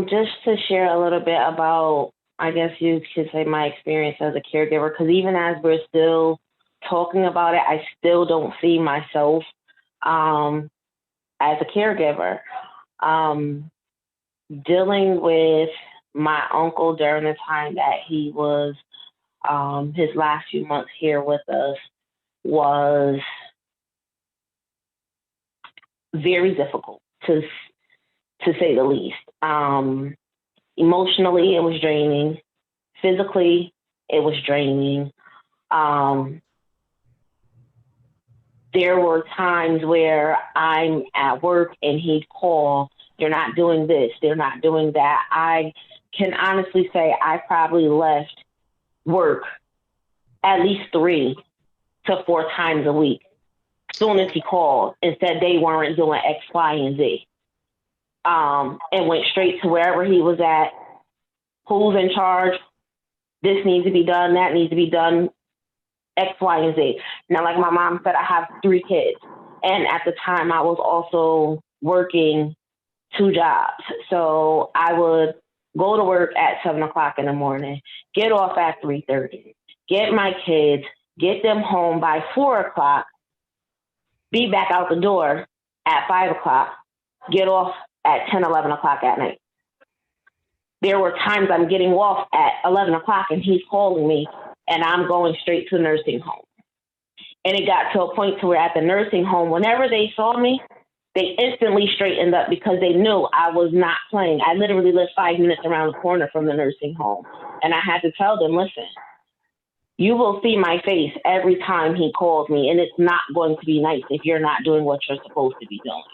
Just to share a little bit about, I guess you could say, my experience as a caregiver, because even as we're still talking about it, I still don't see myself as a caregiver. Dealing with my uncle during the time that he was his last few months here with us was very difficult, to say the least. Emotionally, it was draining. Physically, it was draining. There were times where I'm at work and he'd call, they're not doing this, they're not doing that. I can honestly say I probably left work at least 3 to 4 times a week. As soon as he called and said they weren't doing X, Y, and Z. And went straight to wherever he was at. Who's in charge? This needs to be done, that needs to be done, X, Y, and Z. Now, like my mom said, I have 3 kids. And at the time, I was also working 2 jobs. So I would go to work at 7 o'clock in the morning, get off at 3:30, get my kids, get them home by 4 o'clock, be back out the door at 5 o'clock, get off at 10, 11 o'clock at night. There were times I'm getting off at 11 o'clock and he's calling me and I'm going straight to the nursing home. And it got to a point to where at the nursing home, whenever they saw me, they instantly straightened up because they knew I was not playing. I literally lived 5 minutes around the corner from the nursing home. And I had to tell them, listen, you will see my face every time he calls me, and it's not going to be nice if you're not doing what you're supposed to be doing.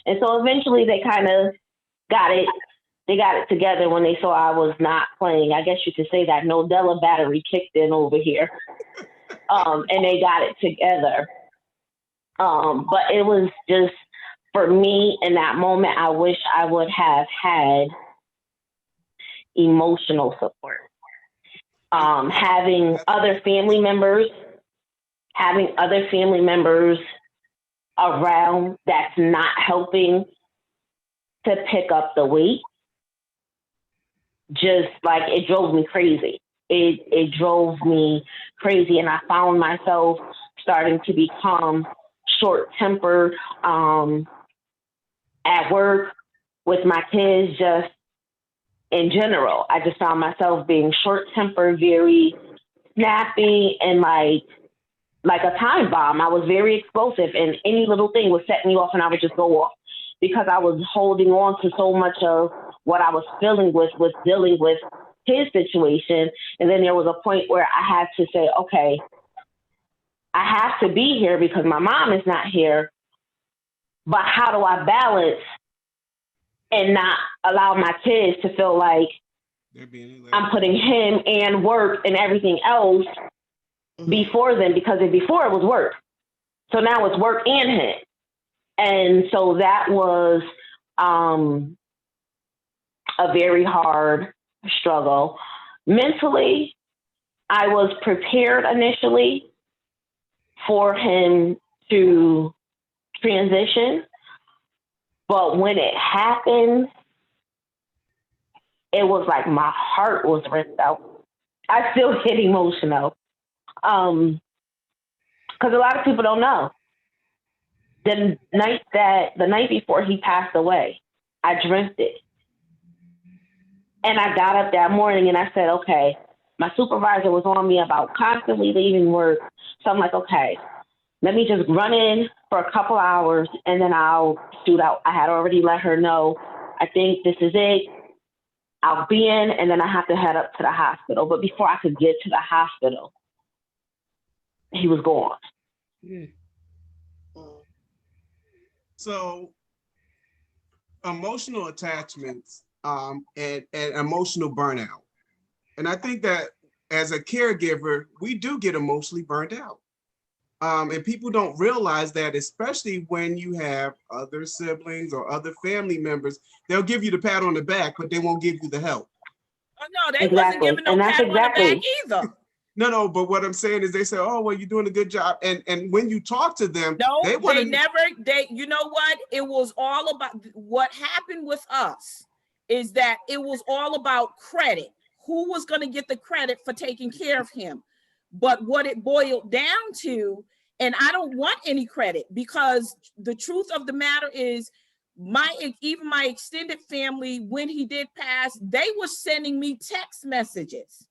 And so eventually they kind of got it. They got it together when they saw I was not playing. I guess you could say that Nodella battery kicked in over here. And they got it together. But it was just, for me in that moment, I wish I would have had emotional support. Having other family members around that's not helping to pick up the weight, just like it drove me crazy. It drove me crazy, and I found myself starting to become short-tempered at work, with my kids, just in general. I just found myself being short-tempered, very snappy, and like a time bomb. I was very explosive, and any little thing would set me off, and I would just go off because I was holding on to so much of what I was feeling with dealing with his situation. And then there was a point where I had to say, okay, I have to be here because my mom is not here, but how do I balance and not allow my kids to feel like I'm putting him and work and everything else before them, because before it was work. So now it's work and him. And so that was a very hard struggle. Mentally, I was prepared initially for him to transition, but when it happened, it was like my heart was ripped out. I still get emotional. Because a lot of people don't know. The night before he passed away, I dreamt it. And I got up that morning and I said, okay, my supervisor was on me about constantly leaving work. So I'm like, okay, let me just run in for a couple hours and then I'll shoot out. I had already let her know, I think this is it. I'll be in, and then I have to head up to the hospital. But before I could get to the hospital, he was gone. Mm. So emotional attachments and emotional burnout. And I think that as a caregiver, we do get emotionally burned out. And people don't realize that, especially when you have other siblings or other family members. They'll give you the pat on the back, but they won't give you the help. Oh, no, they wasn't giving no pat on the back either. No, but what I'm saying is they say, oh, well, you're doing a good job. And when you talk to them, no, you know what? It was all about, what happened with us is that it was all about credit. Who was going to get the credit for taking care of him? But what it boiled down to, and I don't want any credit, because the truth of the matter is even my extended family, when he did pass, they were sending me text messages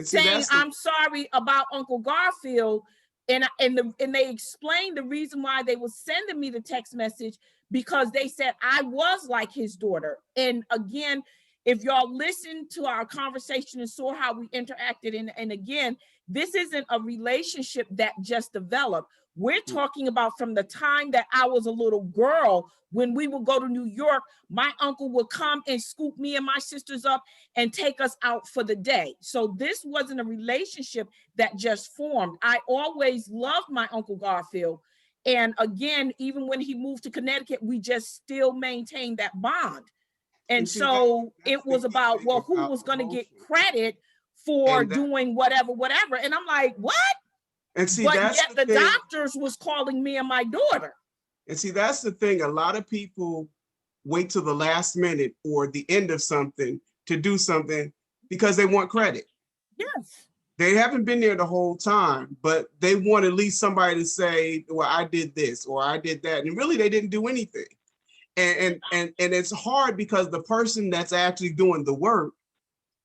saying, I'm sorry about Uncle Garfield. And they explained the reason why they were sending me the text message, because they said I was like his daughter. And again, if y'all listened to our conversation and saw how we interacted, and again, this isn't a relationship that just developed. We're talking about from the time that I was a little girl, when we would go to New York, my uncle would come and scoop me and my sisters up and take us out for the day. So this wasn't a relationship that just formed. I always loved my Uncle Garfield. And again, even when he moved to Connecticut, we just still maintained that bond. And so it was about, well, who was going to get credit for doing whatever. And I'm like, what? And see, but yet the doctors was calling me and my daughter. And see, that's the thing. A lot of people wait till the last minute or the end of something to do something because they want credit. Yes. They haven't been there the whole time, but they want at least somebody to say, well, I did this or I did that. And really, they didn't do anything. And it's hard because the person that's actually doing the work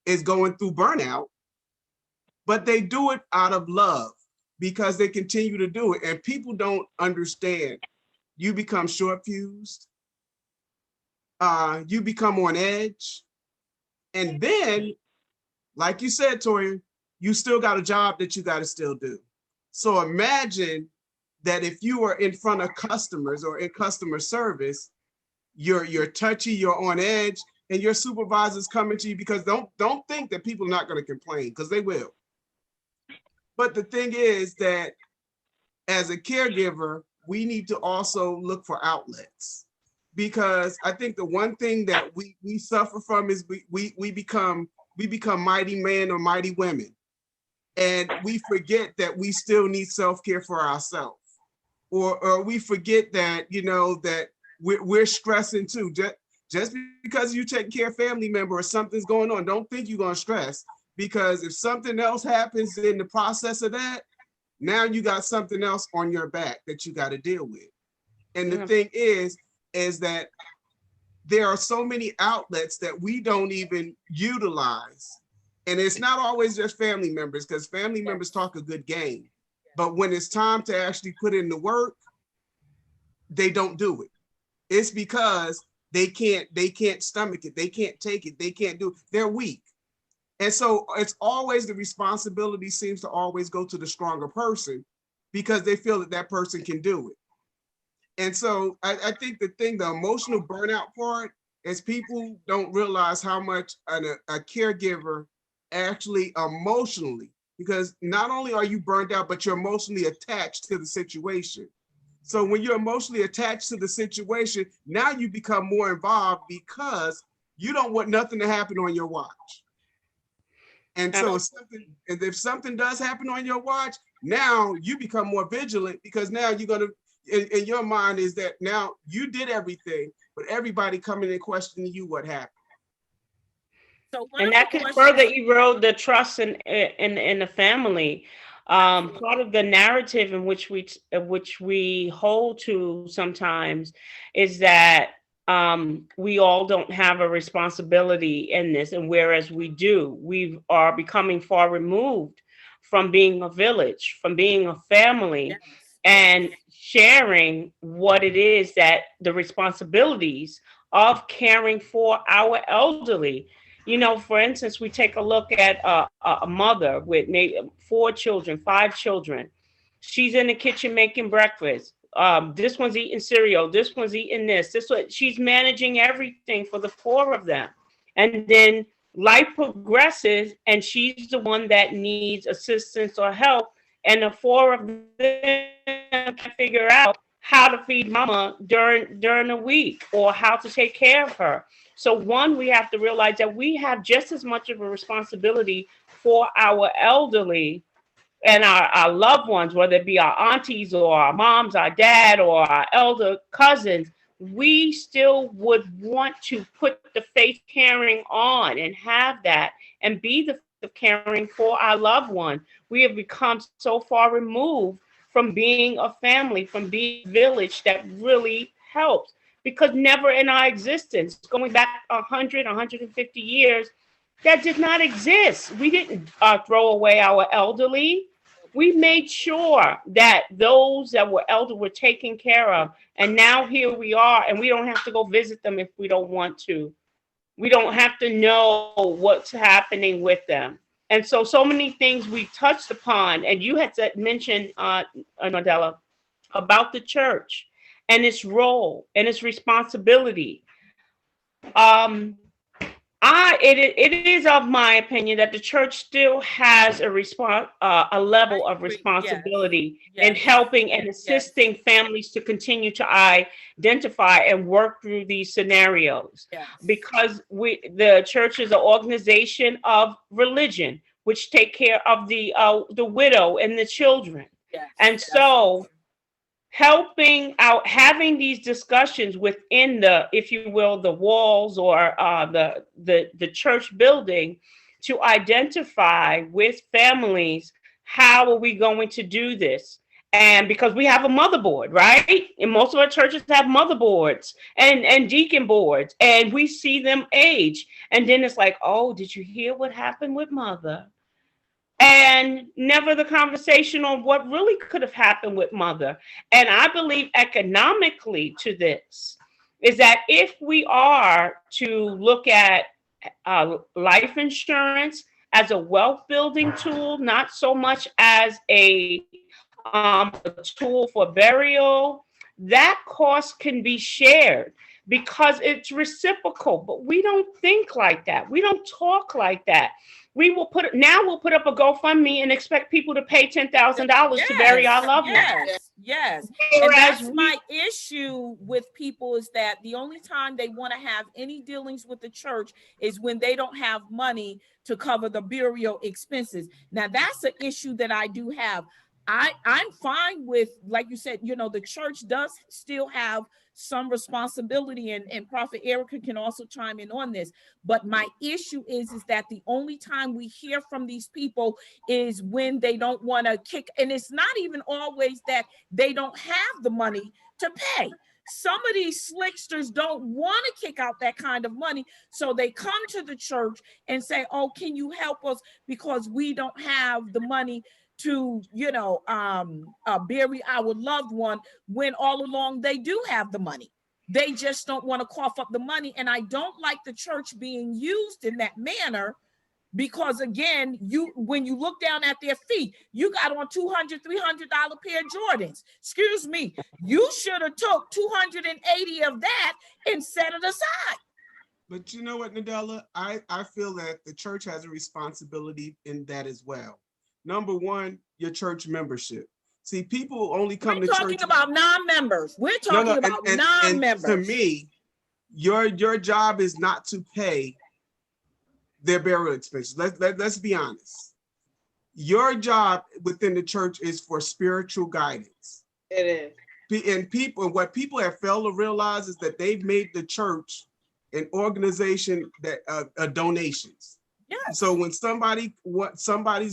is going through burnout, but they do it out of love because they continue to do it. And people don't understand. You become short fused. You become on edge. And then, like you said, Toya, you still got a job that you got to still do. So imagine that if you are in front of customers or in customer service, you're touchy, you're on edge, and your supervisor's coming to you, because don't think that people are not going to complain, because they will. But the thing is that as a caregiver, we need to also look for outlets, because I think the one thing that we suffer from is we become mighty men or mighty women, and we forget that we still need self-care for ourselves, or we forget that, you know, that we're stressing too. Just because you take care of family member or something's going on, don't think you're going to stress, because if something else happens in the process of that, now you got something else on your back that you got to deal with. And the thing is that there are so many outlets that we don't even utilize. And it's not always just family members, because family members talk a good game. But when it's time to actually put in the work, they don't do it. It's because they can't stomach it. They can't take it. They can't do it. They're weak. And so it's always, the responsibility seems to always go to the stronger person, because they feel that that person can do it. And so I think the emotional burnout part is people don't realize how much a caregiver actually emotionally, because not only are you burned out, but you're emotionally attached to the situation. So when you're emotionally attached to the situation, now you become more involved because you don't want nothing to happen on your watch. And so if something does happen on your watch, now you become more vigilant, because now you're going to, in your mind is that now you did everything, but everybody coming and questioning you what happened. So and that can further erode the trust in the family. Part of the narrative in which we hold to sometimes is that we all don't have a responsibility in this, and whereas we do, we are becoming far removed from being a village, from being a family, and sharing what it is that the responsibilities of caring for our elderly. You know, for instance, we take a look at a mother with maybe 4 children, 5 children. She's in the kitchen making breakfast. This one's eating cereal. This one's eating this. This one, she's managing everything for the 4 of them. And then life progresses, and she's the one that needs assistance or help. And the 4 of them can figure out how to feed mama during the week, or how to take care of her. So one, we have to realize that we have just as much of a responsibility for our elderly and our loved ones, whether it be our aunties or our moms, our dad, or our elder cousins. We still would want to put the faith caring on and have that and be the caring for our loved one. We have become so far removed from being a family, from being a village that really helps. Because never in our existence, going back 100, 150 years, that did not exist. We didn't throw away our elderly. We made sure that those that were elder were taken care of. And now here we are, and we don't have to go visit them if we don't want to. We don't have to know what's happening with them. And so many things we touched upon, and you had mentioned, Nadella, about the church and its role and its responsibility. It is of my opinion that the church still has a level of responsibility in helping and assisting families to continue to identify and work through these scenarios. Because the church is an organization of religion, which take care of the widow and the children. And so helping out, having these discussions within the, if you will, the walls or the church building, to identify with families, how are we going to do this? And because we have a motherboard, right? And most of our churches have motherboards and deacon boards, and we see them age. And then it's like, oh, did you hear what happened with mother? And never the conversation on what really could have happened with mother. And I believe economically to this is that if we are to look at life insurance as a wealth building tool, not so much as a tool for burial, that cost can be shared because it's reciprocal. But we don't think like that. We don't talk like that. We'll put up a GoFundMe and expect people to pay $10,000 to bury our loved ones. Yes. And that's my issue with people, is that the only time they want to have any dealings with the church is when they don't have money to cover the burial expenses. Now, that's an issue that I do have. I'm fine with, like you said, the church does still have some responsibility, and Prophet Erica can also chime in on this. But my issue is that the only time we hear from these people is when they don't want to kick, and it's not even always that they don't have the money to pay. Some of these slicksters don't want to kick out that kind of money, so they come to the church and say, "Oh, can you help us because we don't have the money to bury our loved one," when all along they do have the money. They just don't want to cough up the money. And I don't like the church being used in that manner, because again, when you look down at their feet, you got on $200, $300 pair of Jordans. Excuse me, you should have took 280 of that and set it aside. But you know what, Nadella? I feel that the church has a responsibility in that as well. Number one, your church membership. See, people only come We're to talking church. about non-members. We're talking about non-members. And to me, your job is not to pay their burial expenses. Let's be honest. Your job within the church is for spiritual guidance. It is. And what people have failed to realize is that they've made the church an organization that donations. Yes. So when somebody's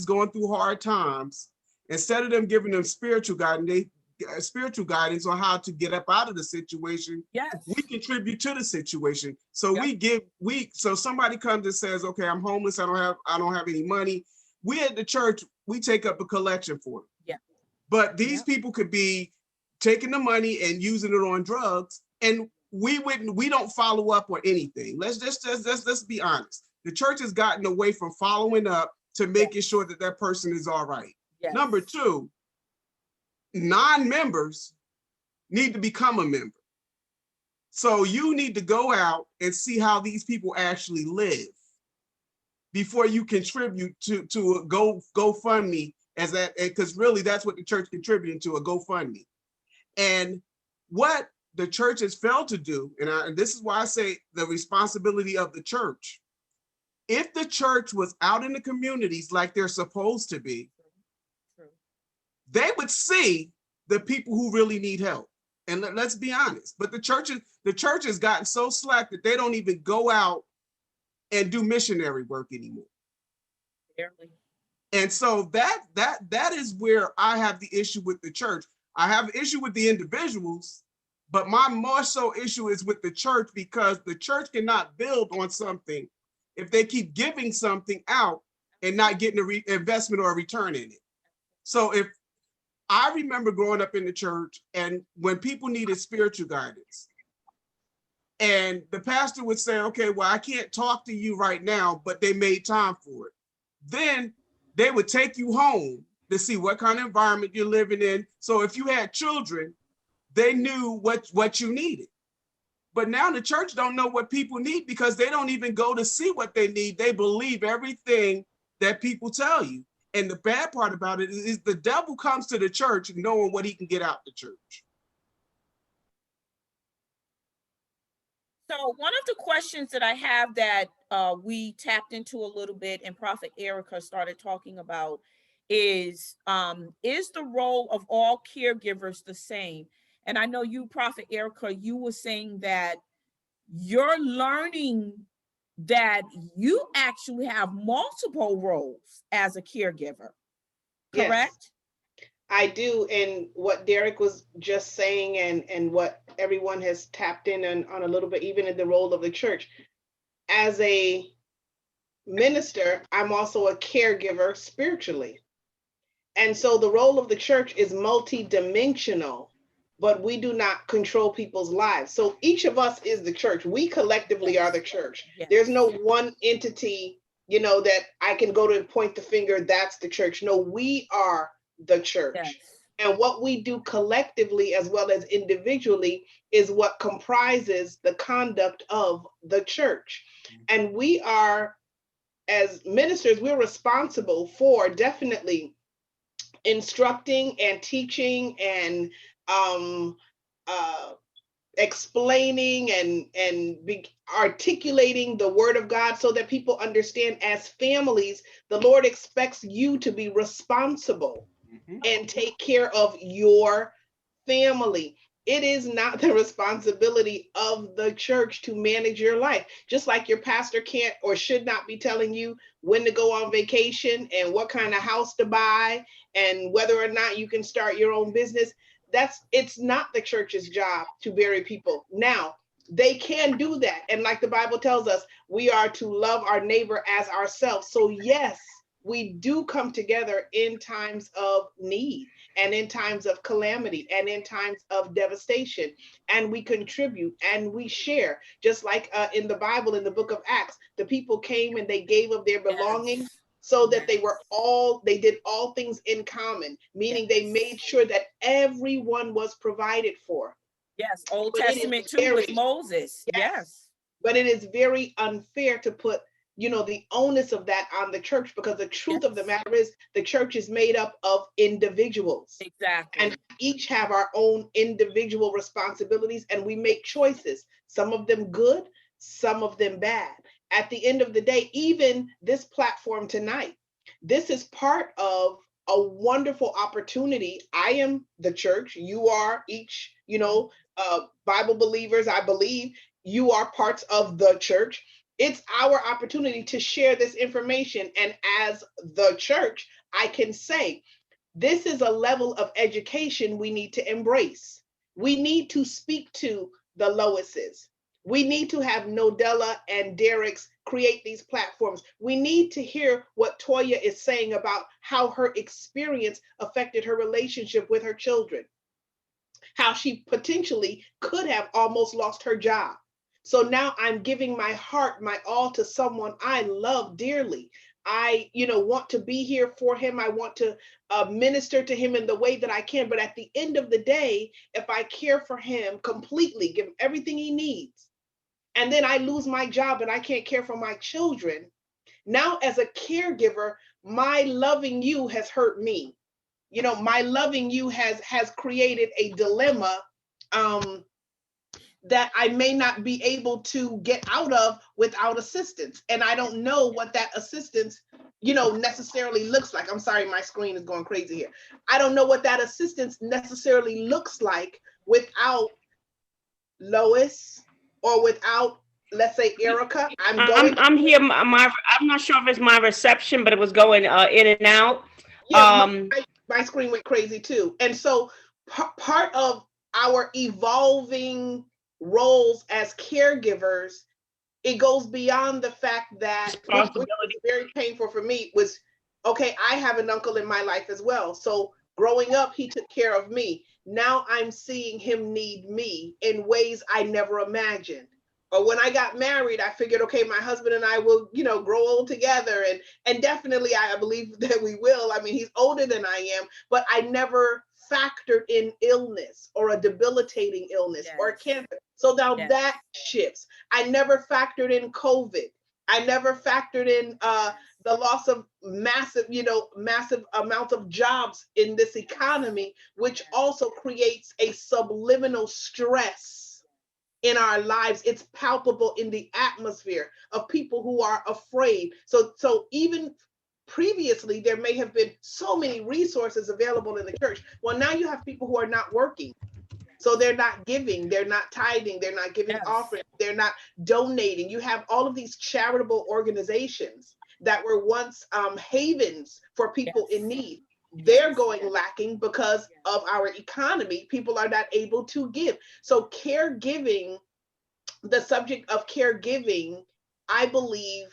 going through hard times, instead of them giving them spiritual guidance on how to get up out of the situation, yes, we contribute to the situation. So yep. So somebody comes and says, "Okay, I'm homeless. I don't have any money." We at the church, we take up a collection for them. Yeah. But these people could be taking the money and using it on drugs, and we don't follow up on anything. Let's be honest. The church has gotten away from following up to making sure that that person is all right. Yes. Number two, non-members need to become a member. So you need to go out and see how these people actually live before you contribute to a GoFundMe, because really that's what the church contributing to, a GoFundMe. And what the church has failed to do, and this is why I say the responsibility of the church. If the church was out in the communities like they're supposed to be, they would see the people who really need help. And let's be honest, but the church has gotten so slack that they don't even go out and do missionary work anymore. Barely. And so that is where I have the issue with the church. I have an issue with the individuals, but my more so issue is with the church, because the church cannot build on something if they keep giving something out and not getting a investment or a return in it. So if I remember growing up in the church, and when people needed spiritual guidance, and the pastor would say, "Okay, well, I can't talk to you right now," but they made time for it. Then they would take you home to see what kind of environment you're living in. So if you had children, they knew what you needed. But now the church don't know what people need, because they don't even go to see what they need. They believe everything that people tell you. And the bad part about it is the devil comes to the church knowing what he can get out the church. So one of the questions that I have that we tapped into a little bit, and Prophet Erica started talking about, is the role of all caregivers the same? And I know you, Prophet Erica, you were saying that you're learning that you actually have multiple roles as a caregiver, correct? Yes, I do. And what Derek was just saying, and what everyone has tapped in on a little bit, even in the role of the church. As a minister, I'm also a caregiver spiritually. And so the role of the church is multidimensional, but we do not control people's lives. So each of us is the church. We collectively are the church. Yes. There's no one entity, that I can go to and point the finger, that's the church. No, we are the church. Yes. And what we do collectively as well as individually is what comprises the conduct of the church. And we are, as ministers, we're responsible for definitely instructing and teaching and explaining and articulating the word of God, so that people understand, as families, the Lord expects you to be responsible. and take care of your family. It is not the responsibility of the church to manage your life. Just like your pastor can't or should not be telling you when to go on vacation and what kind of house to buy and whether or not you can start your own business. It's not the church's job to bury people. Now, they can do that. And like the Bible tells us, we are to love our neighbor as ourselves. So yes, we do come together in times of need and in times of calamity and in times of devastation, and we contribute and we share, just like in the Bible, in the book of Acts, the people came and they gave of their belongings so that they did all things in common, meaning they made sure that everyone was provided for. Yes, Old But it Testament is too with very, Moses. Yes. but it is very unfair to put, the onus of that on the church, because the truth of the matter is the church is made up of individuals. Exactly. And each have our own individual responsibilities, and we make choices, some of them good, some of them bad. At the end of the day, even this platform tonight, this is part of a wonderful opportunity. I am the church, you are each, Bible believers, I believe you are parts of the church. It's our opportunity to share this information. And as the church, I can say, this is a level of education we need to embrace. We need to speak to the Loises. We need to have Nodella and Derek's create these platforms. We need to hear what Toya is saying about how her experience affected her relationship with her children, how she potentially could have almost lost her job. So now I'm giving my heart, my all to someone I love dearly. I, want to be here for him. I want to minister to him in the way that I can. But at the end of the day, if I care for him completely, give him everything he needs, and then I lose my job and I can't care for my children, now as a caregiver, my loving you has hurt me. My loving you has created a dilemma that I may not be able to get out of without assistance. And I don't know what that assistance, necessarily looks like. I'm sorry, my screen is going crazy here. I don't know what that assistance necessarily looks like without Lois or without, let's say, Erica. I'm here. I'm not sure if it's my reception, but it was going in and out. Yeah, my screen went crazy too. And so part of our evolving roles as caregivers, it goes beyond the fact that, which was very painful for me, was, okay, I have an uncle in my life as well. So growing up, he took care of me. Now I'm seeing him need me in ways I never imagined. Or when I got married, I figured, okay, my husband and I will, grow old together. And definitely I believe that we will. I mean, he's older than I am, but I never factored in illness or a debilitating illness or cancer. So now that shifts. I never factored in COVID. I never factored in the loss of massive amounts of jobs in this economy, which also creates a subliminal stress in our lives. It's palpable in the atmosphere of people who are afraid. So even previously, there may have been so many resources available in the church. Well, now you have people who are not working. So they're not giving, they're not tithing, they're not giving offerings, they're not donating. You have all of these charitable organizations that were once havens for people in need. They're going lacking because of our economy. People are not able to give. So caregiving, the subject of caregiving, I believe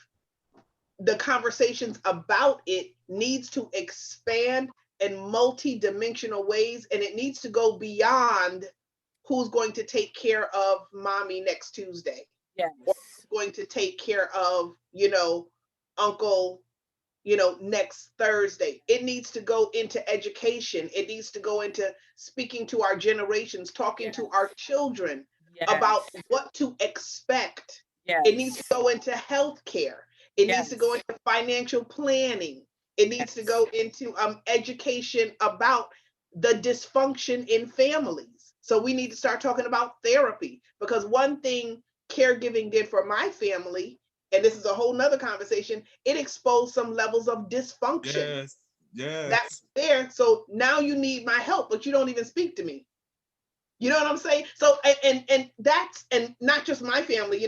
the conversations about it needs to expand in multi-dimensional ways, and it needs to go beyond who's going to take care of mommy next Tuesday, or going to take care of, uncle, next Thursday. It needs to go into education. It needs to go into speaking to our generations, talking to our children about what to expect. It needs to go into healthcare. It needs to go into financial planning. It needs to go into education about the dysfunction in families. So we need to start talking about therapy, because one thing caregiving did for my family, and this is a whole nother conversation, it exposed some levels of dysfunction Yes. That's there. So now you need my help, but you don't even speak to me. You know what I'm saying? So and that's, and not just my family,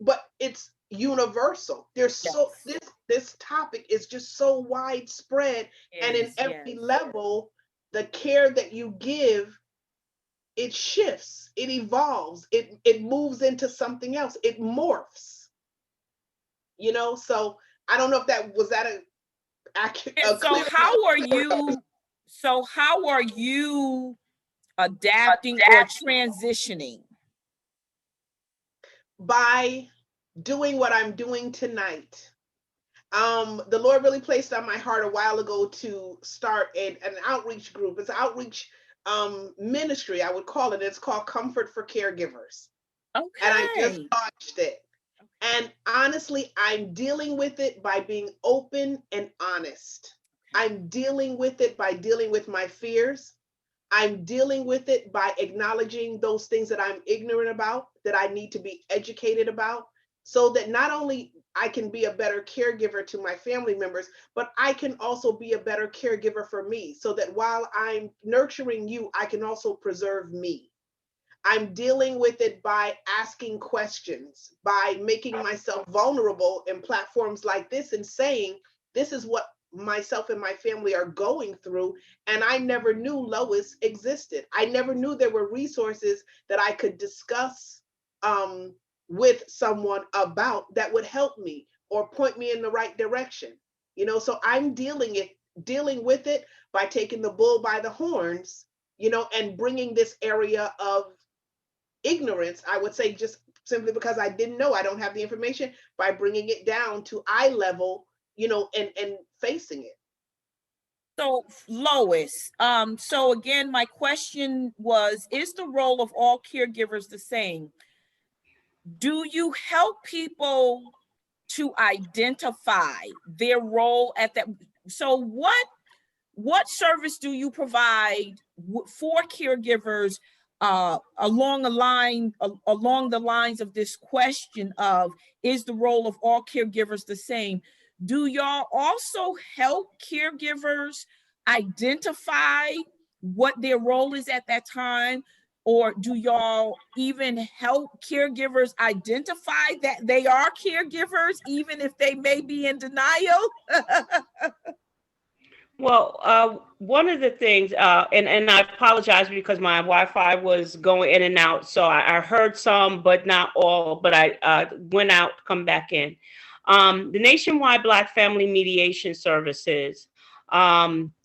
but it's universal. There's so Yes. this topic is just so widespread, and in Is yes. every level, the care that you give, it shifts, it evolves, it moves into something else, it morphs. So I don't know if that a accurate, And a so clear how are you adapting or transitioning? by doing what I'm doing tonight. The Lord really placed on my heart a while ago to start an outreach group. It's an outreach ministry, I would call it. It's called Comfort for Caregivers. And I just Okay. launched it. And honestly, I'm dealing with it by being open and honest. I'm dealing with it by dealing with my fears. I'm dealing with it by acknowledging those things that I'm ignorant about, that I need to be educated about, so that not only I can be a better caregiver to my family members, but I can also be a better caregiver for me, so that while I'm nurturing you, I can also preserve me. I'm dealing with it by asking questions, by making myself vulnerable in platforms like this and saying, this is what myself and my family are going through. And I never knew Lois existed. I never knew there were resources that I could discuss um, with someone about that would help me or point me in the right direction. So I'm dealing with it by taking the bull by the horns, and bringing this area of ignorance, I would say, just simply because I didn't know, I don't have the information, by bringing it down to eye level, and facing it. So Lois, so again, my question was, is the role of all caregivers the same? Do you help people to identify their role at that? So what service do you provide for caregivers along the lines of this question of, is the role of all caregivers the same? Do y'all also help caregivers identify what their role is at that time? Or do y'all even help caregivers identify that they are caregivers, even if they may be in denial? Well, one of the things, and I apologize because my Wi-Fi was going in and out, so I heard some, but not all. But I went out, come back in. The Nationwide Black Family Mediation Services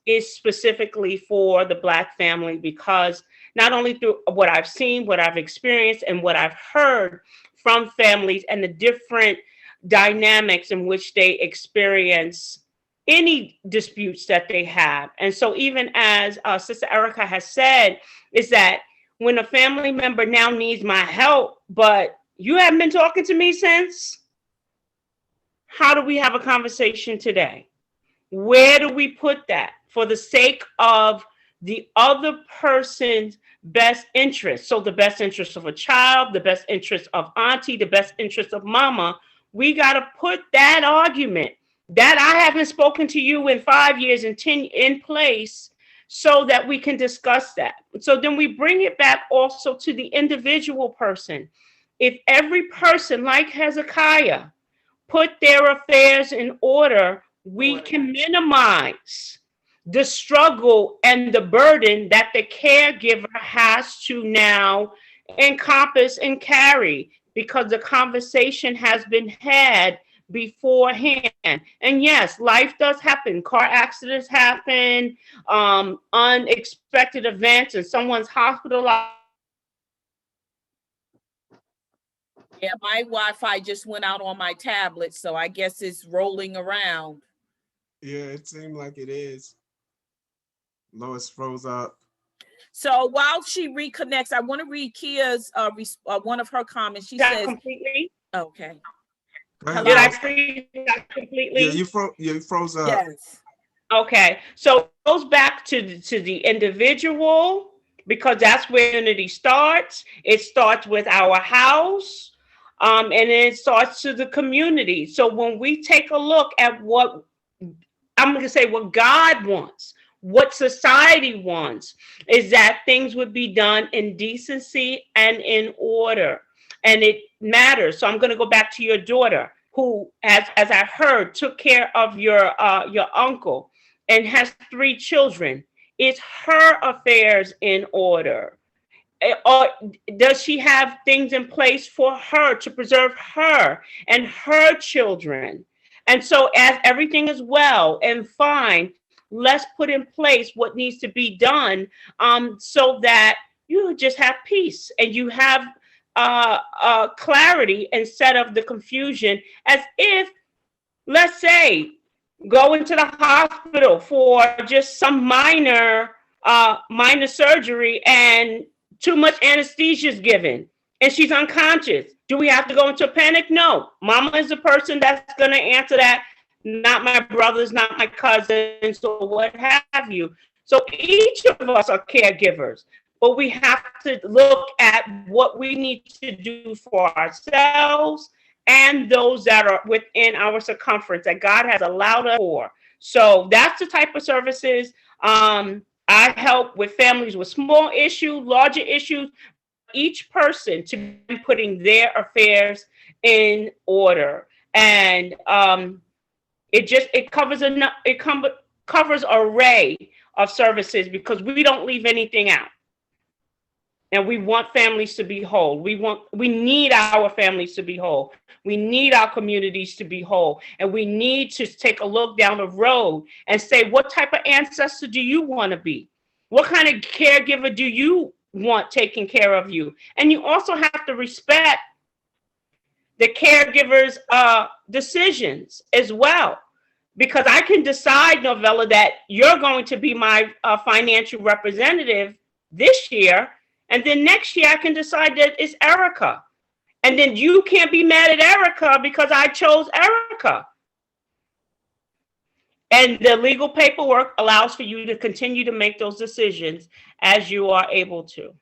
is specifically for the Black family, because not only through what I've seen, what I've experienced, and what I've heard from families and the different dynamics in which they experience any disputes that they have. And so even as Sister Erica has said, is that when a family member now needs my help, but you haven't been talking to me since, how do we have a conversation today? Where do we put that for the sake of the other person's best interest? So the best interest of a child, the best interest of auntie, the best interest of mama, we got to put that argument that I haven't spoken to you in 5 years and 10 in place, so that we can discuss that. So then we bring it back also to the individual person. If every person, like Hezekiah, put their affairs in order, we can minimize the struggle and the burden that the caregiver has to now encompass and carry, because the conversation has been had beforehand. And yes, life does happen. Car accidents happen, unexpected events, and someone's hospitalized. Yeah, my Wi-Fi just went out on my tablet, so I guess it's rolling around. Yeah, it seemed like it is. Lois froze up. So while she reconnects, I want to read Kia's one of her comments. She That says, completely. "Okay, Go ahead, Did I hello, Lois. freeze that Yeah, completely? you froze up. yes, Okay, so it goes back to the individual, because that's where unity starts. It starts with our house, and then it starts to the community. So when we take a look at what I'm going to say what God wants, what society wants, is that things would be done in decency and in order. And it matters. So I'm going to go back to your daughter, who, as I heard, took care of your uncle and has 3 children. Is her affairs in order? Or does she have things in place for her to preserve her and her children? And so, as everything is well and fine, let's put in place what needs to be done, so that you just have peace and you have clarity instead of the confusion. As if, let's say, go into the hospital for just some minor surgery, and too much anesthesia is given and she's unconscious. Do we have to go into a panic? No. Mama is the person that's going to answer that, not my brothers, not my cousins, or what have you. So each of us are caregivers, but we have to look at what we need to do for ourselves and those that are within our circumference that God has allowed us for. So that's the type of services. I help with families with small issues, larger issues, but each person to be putting their affairs in order. And it covers array of services, because we don't leave anything out. And we want families to be whole. We need our families to be whole. We need our communities to be whole. And we need to take a look down the road and say, what type of ancestor do you want to be? What kind of caregiver do you want taking care of you? And you also have to respect the caregiver's decisions as well. Because I can decide, Novella, that you're going to be my financial representative this year. And then next year I can decide that it's Erica. And then you can't be mad at Erica because I chose Erica. And the legal paperwork allows for you to continue to make those decisions as you are able to.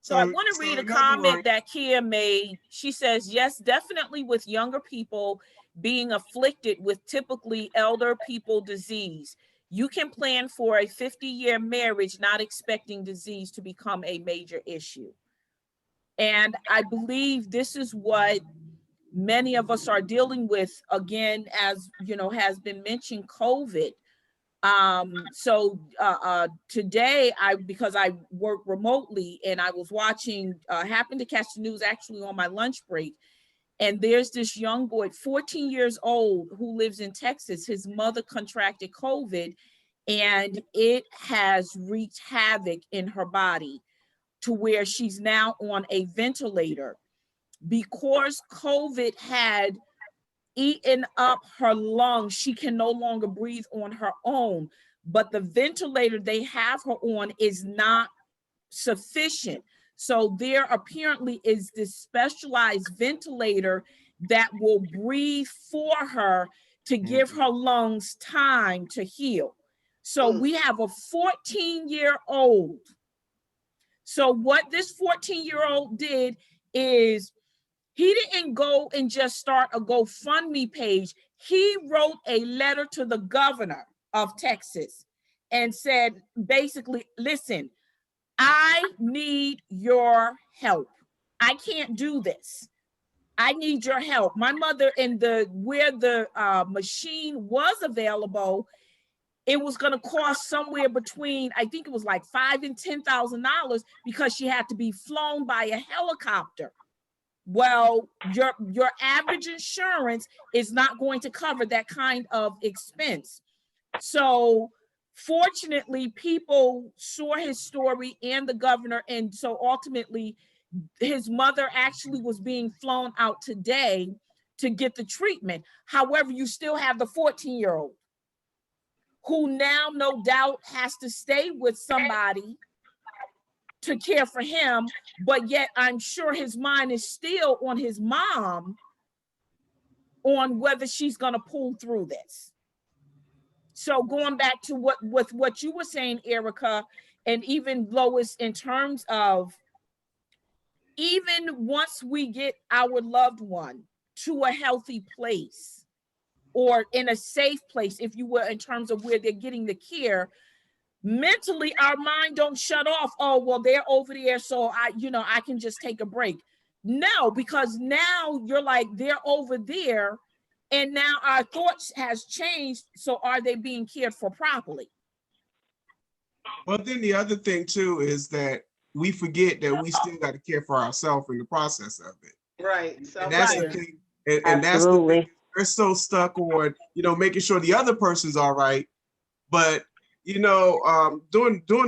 So I want to read a comment that Kia made. She says, yes, definitely with younger people being afflicted with typically elder people disease. You can plan for a 50-year marriage, not expecting disease to become a major issue. And I believe this is what many of us are dealing with, again, as you know, has been mentioned, COVID. Today, because I work remotely, and I was watching, happened to catch the news actually on my lunch break. And there's this young boy, 14 years old, who lives in Texas. His mother contracted COVID, and it has wreaked havoc in her body to where she's now on a ventilator because COVID had eaten up her lungs. She can no longer breathe on her own, but the ventilator they have her on is not sufficient. So there apparently is this specialized ventilator that will breathe for her to give her lungs time to heal. So we have a 14-year-old. So what this 14-year-old did is he didn't go and just start a GoFundMe page. He wrote a letter to the governor of Texas and said, basically, listen, I need your help. I can't do this. I need your help. My mother, where the machine was available, it was going to cost somewhere between, I think it was like $5,000 and $10,000 because she had to be flown by a helicopter. Well, your average insurance is not going to cover that kind of expense. So fortunately, people saw his story and the governor, and so ultimately his mother actually was being flown out today to get the treatment. However, you still have the 14-year-old who now no doubt has to stay with somebody to care for him, but yet I'm sure his mind is still on his mom on whether she's going to pull through this. So going back to what you were saying, Erica, and even Lois, in terms of even once we get our loved one to a healthy place, or in a safe place, if you will, in terms of where they're getting the care, mentally our mind don't shut off. Oh, well, they're over there, so I can just take a break. No, because now you're like, they're over there, and now our thoughts has changed. So are they being cared for properly? Well, then the other thing too is that we forget that we still got to care for ourselves in the process of it. Right. And that's the Right. thing. And that's the thing. We're so stuck on, making sure the other person's all right. But, during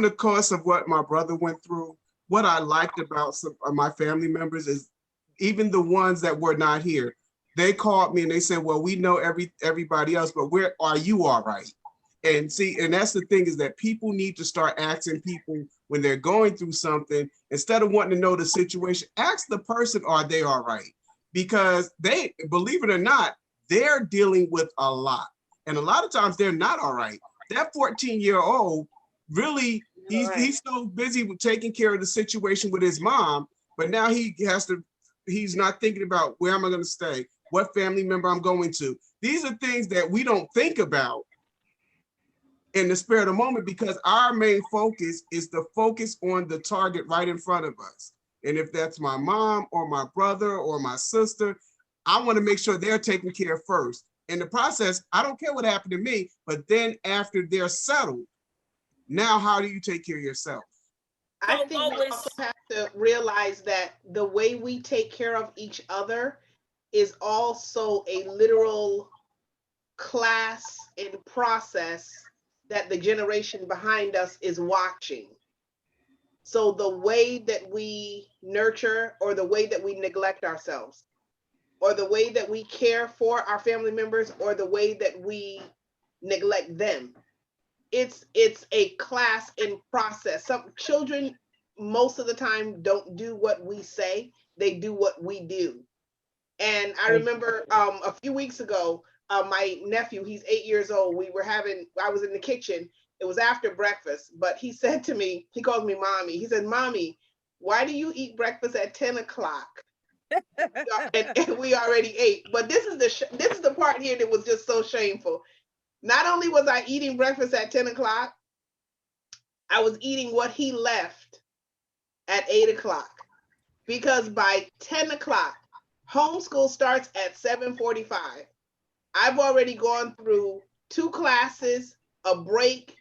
the course of what my brother went through, what I liked about some of my family members is even the ones that were not here, they called me and they said, well, we know everybody else, but are you all right? And see, and that's the thing, is that people need to start asking people when they're going through something, instead of wanting to know the situation, ask the person, are they all right? Because they, believe it or not, they're dealing with a lot. And a lot of times they're not all right. That 14-year-old, really, he's so busy with taking care of the situation with his mom, but now he's not thinking about, where am I going to stay? What family member I'm going to? These are things that we don't think about in the spare of the moment, because our main focus is to focus on the target right in front of us. And if that's my mom or my brother or my sister, I want to make sure they're taken care of first. In the process, I don't care what happened to me, but then after they're settled, now how do you take care of yourself? I think we also have to realize that the way we take care of each other is also a literal class and process that the generation behind us is watching. So the way that we nurture, or the way that we neglect ourselves, or the way that we care for our family members, or the way that we neglect them, it's a class and process. Some children most of the time don't do what we say, they do what we do. And I remember a few weeks ago, my nephew, he's 8 years old. I was in the kitchen. It was after breakfast, but he said to me, he calls me mommy. He said, mommy, why do you eat breakfast at 10 o'clock? and we already ate. But this is the part here that was just so shameful. Not only was I eating breakfast at 10 o'clock, I was eating what he left at 8 o'clock. Because by 10 o'clock, homeschool starts at 7:45. I've already gone through 2 classes, a break,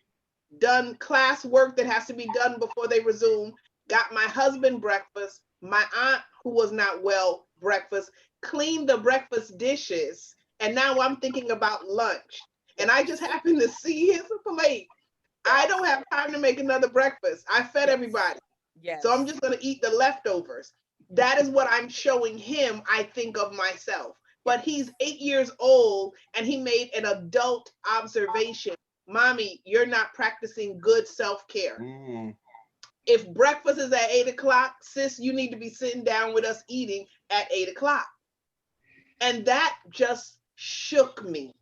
done class work that has to be done before they resume, got my husband breakfast, my aunt, who was not well, breakfast, cleaned the breakfast dishes, and now I'm thinking about lunch. And I just happened to see his plate. I don't have time to make another breakfast. I fed everybody. Yes. So I'm just going to eat the leftovers. That is what I'm showing him, I think, of myself. But he's 8 years old and he made an adult observation. Mommy, you're not practicing good self-care. If breakfast is at 8 o'clock, sis, you need to be sitting down with us eating at 8 o'clock. And that just shook me.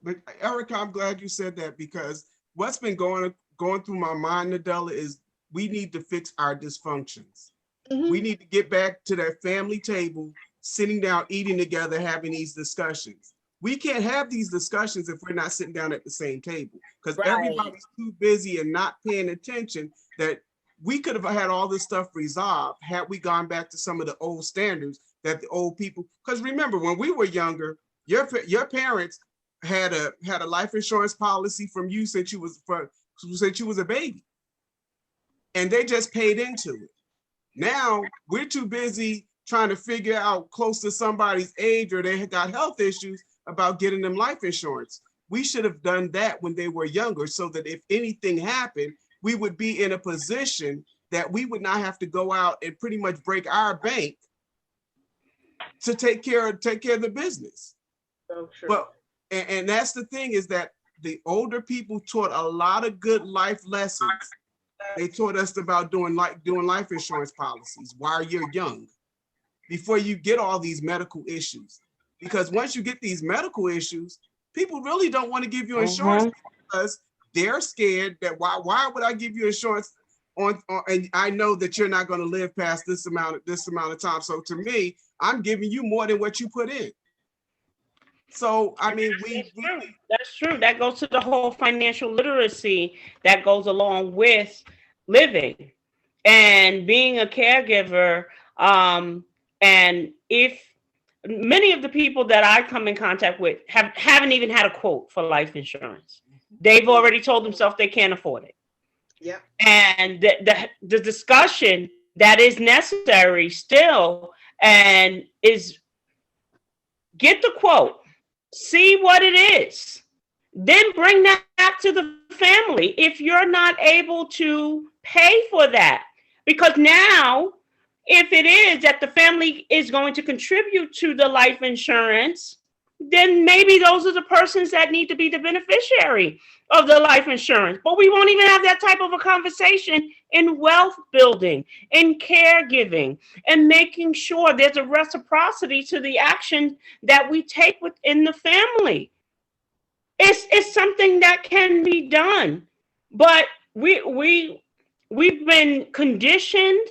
But Erica, I'm glad you said that, because what's been going through my mind, Nadella, is we need to fix our dysfunctions. We need to get back to that family table, sitting down, eating together, having these discussions. We can't have these discussions if we're not sitting down at the same table, because everybody's too busy and not paying attention that we could have had all this stuff resolved had we gone back to some of the old standards that the old people, because remember, when we were younger, your parents had a life insurance policy from you since you was a baby, and they just paid into it. Now we're too busy trying to figure out close to somebody's age, or they got health issues, about getting them life insurance. We should have done that when they were younger, so that if anything happened, we would be in a position that we would not have to go out and pretty much break our bank to take care of the business. So true. But and that's the thing, is that the older people taught a lot of good life lessons. They taught us about doing life insurance policies while you're young, before you get all these medical issues. Because once you get these medical issues, people really don't want to give you insurance, because they're scared that why would I give you insurance on and I know that you're not going to live past this amount of time. So to me, I'm giving you more than what you put in. So, I mean, That's true. That's true. That goes to the whole financial literacy that goes along with living and being a caregiver. And if many of the people that I come in contact with haven't even had a quote for life insurance, they've already told themselves they can't afford it. Yeah. And the discussion that is necessary still and is get the quote, see what it is, then bring that back to the family if you're not able to pay for that. Because now, if it is that the family is going to contribute to the life insurance, then maybe those are the persons that need to be the beneficiary of the life insurance. But we won't even have that type of a conversation in wealth building, in caregiving, and making sure there's a reciprocity to the action that we take within the family. It's something that can be done, but we've been conditioned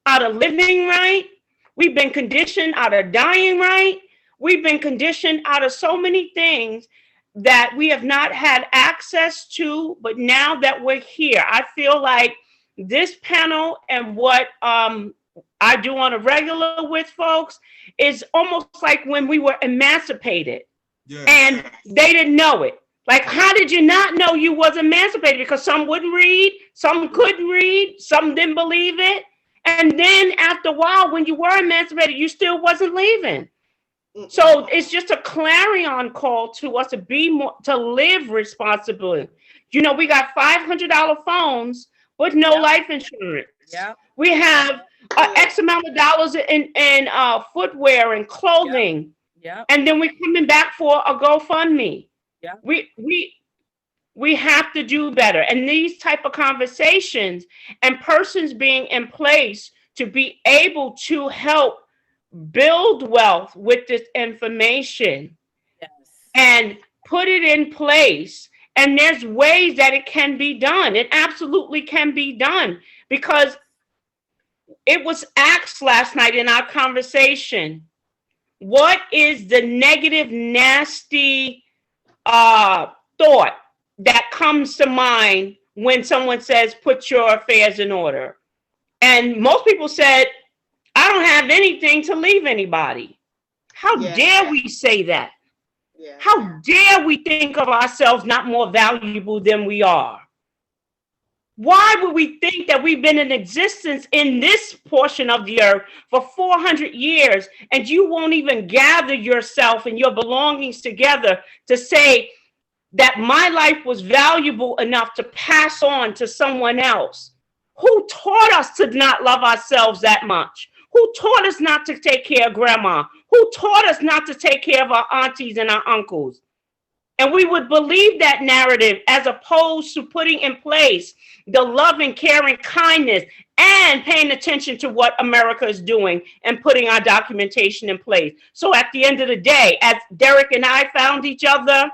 out of living right. We've been conditioned out of dying right. We've been conditioned out of so many things that we have not had access to. But now that we're here, I feel like this panel and what I do on a regular with folks is almost like when we were emancipated. Yeah. And they didn't know it. Like, how did you not know you was emancipated? Because some wouldn't read, some couldn't read, some didn't believe it. And then after a while, when you were emancipated, you still wasn't leaving. So it's just a clarion call to us to be more, to live responsibly. You know, we got $500 phones, but no life insurance. Yeah. We have X amount of dollars in footwear and clothing. Yeah. And then we're coming back for a GoFundMe. Yeah. We have to do better. And these type of conversations and persons being in place to be able to help build wealth with this information. Yes. And put it in place. And there's ways that it can be done. It absolutely can be done, because it was asked last night in our conversation, what is the negative, nasty thought that comes to mind when someone says, put your affairs in order? And most people said, I don't have anything to leave anybody. How dare we say that? Yeah. How dare we think of ourselves not more valuable than we are? Why would we think that we've been in existence in this portion of the earth for 400 years and you won't even gather yourself and your belongings together to say that my life was valuable enough to pass on to someone else? Who taught us to not love ourselves that much? Who taught us not to take care of grandma? Who taught us not to take care of our aunties and our uncles? And we would believe that narrative as opposed to putting in place the love and care and kindness and paying attention to what America is doing and putting our documentation in place. So at the end of the day, as Derek and I found each other,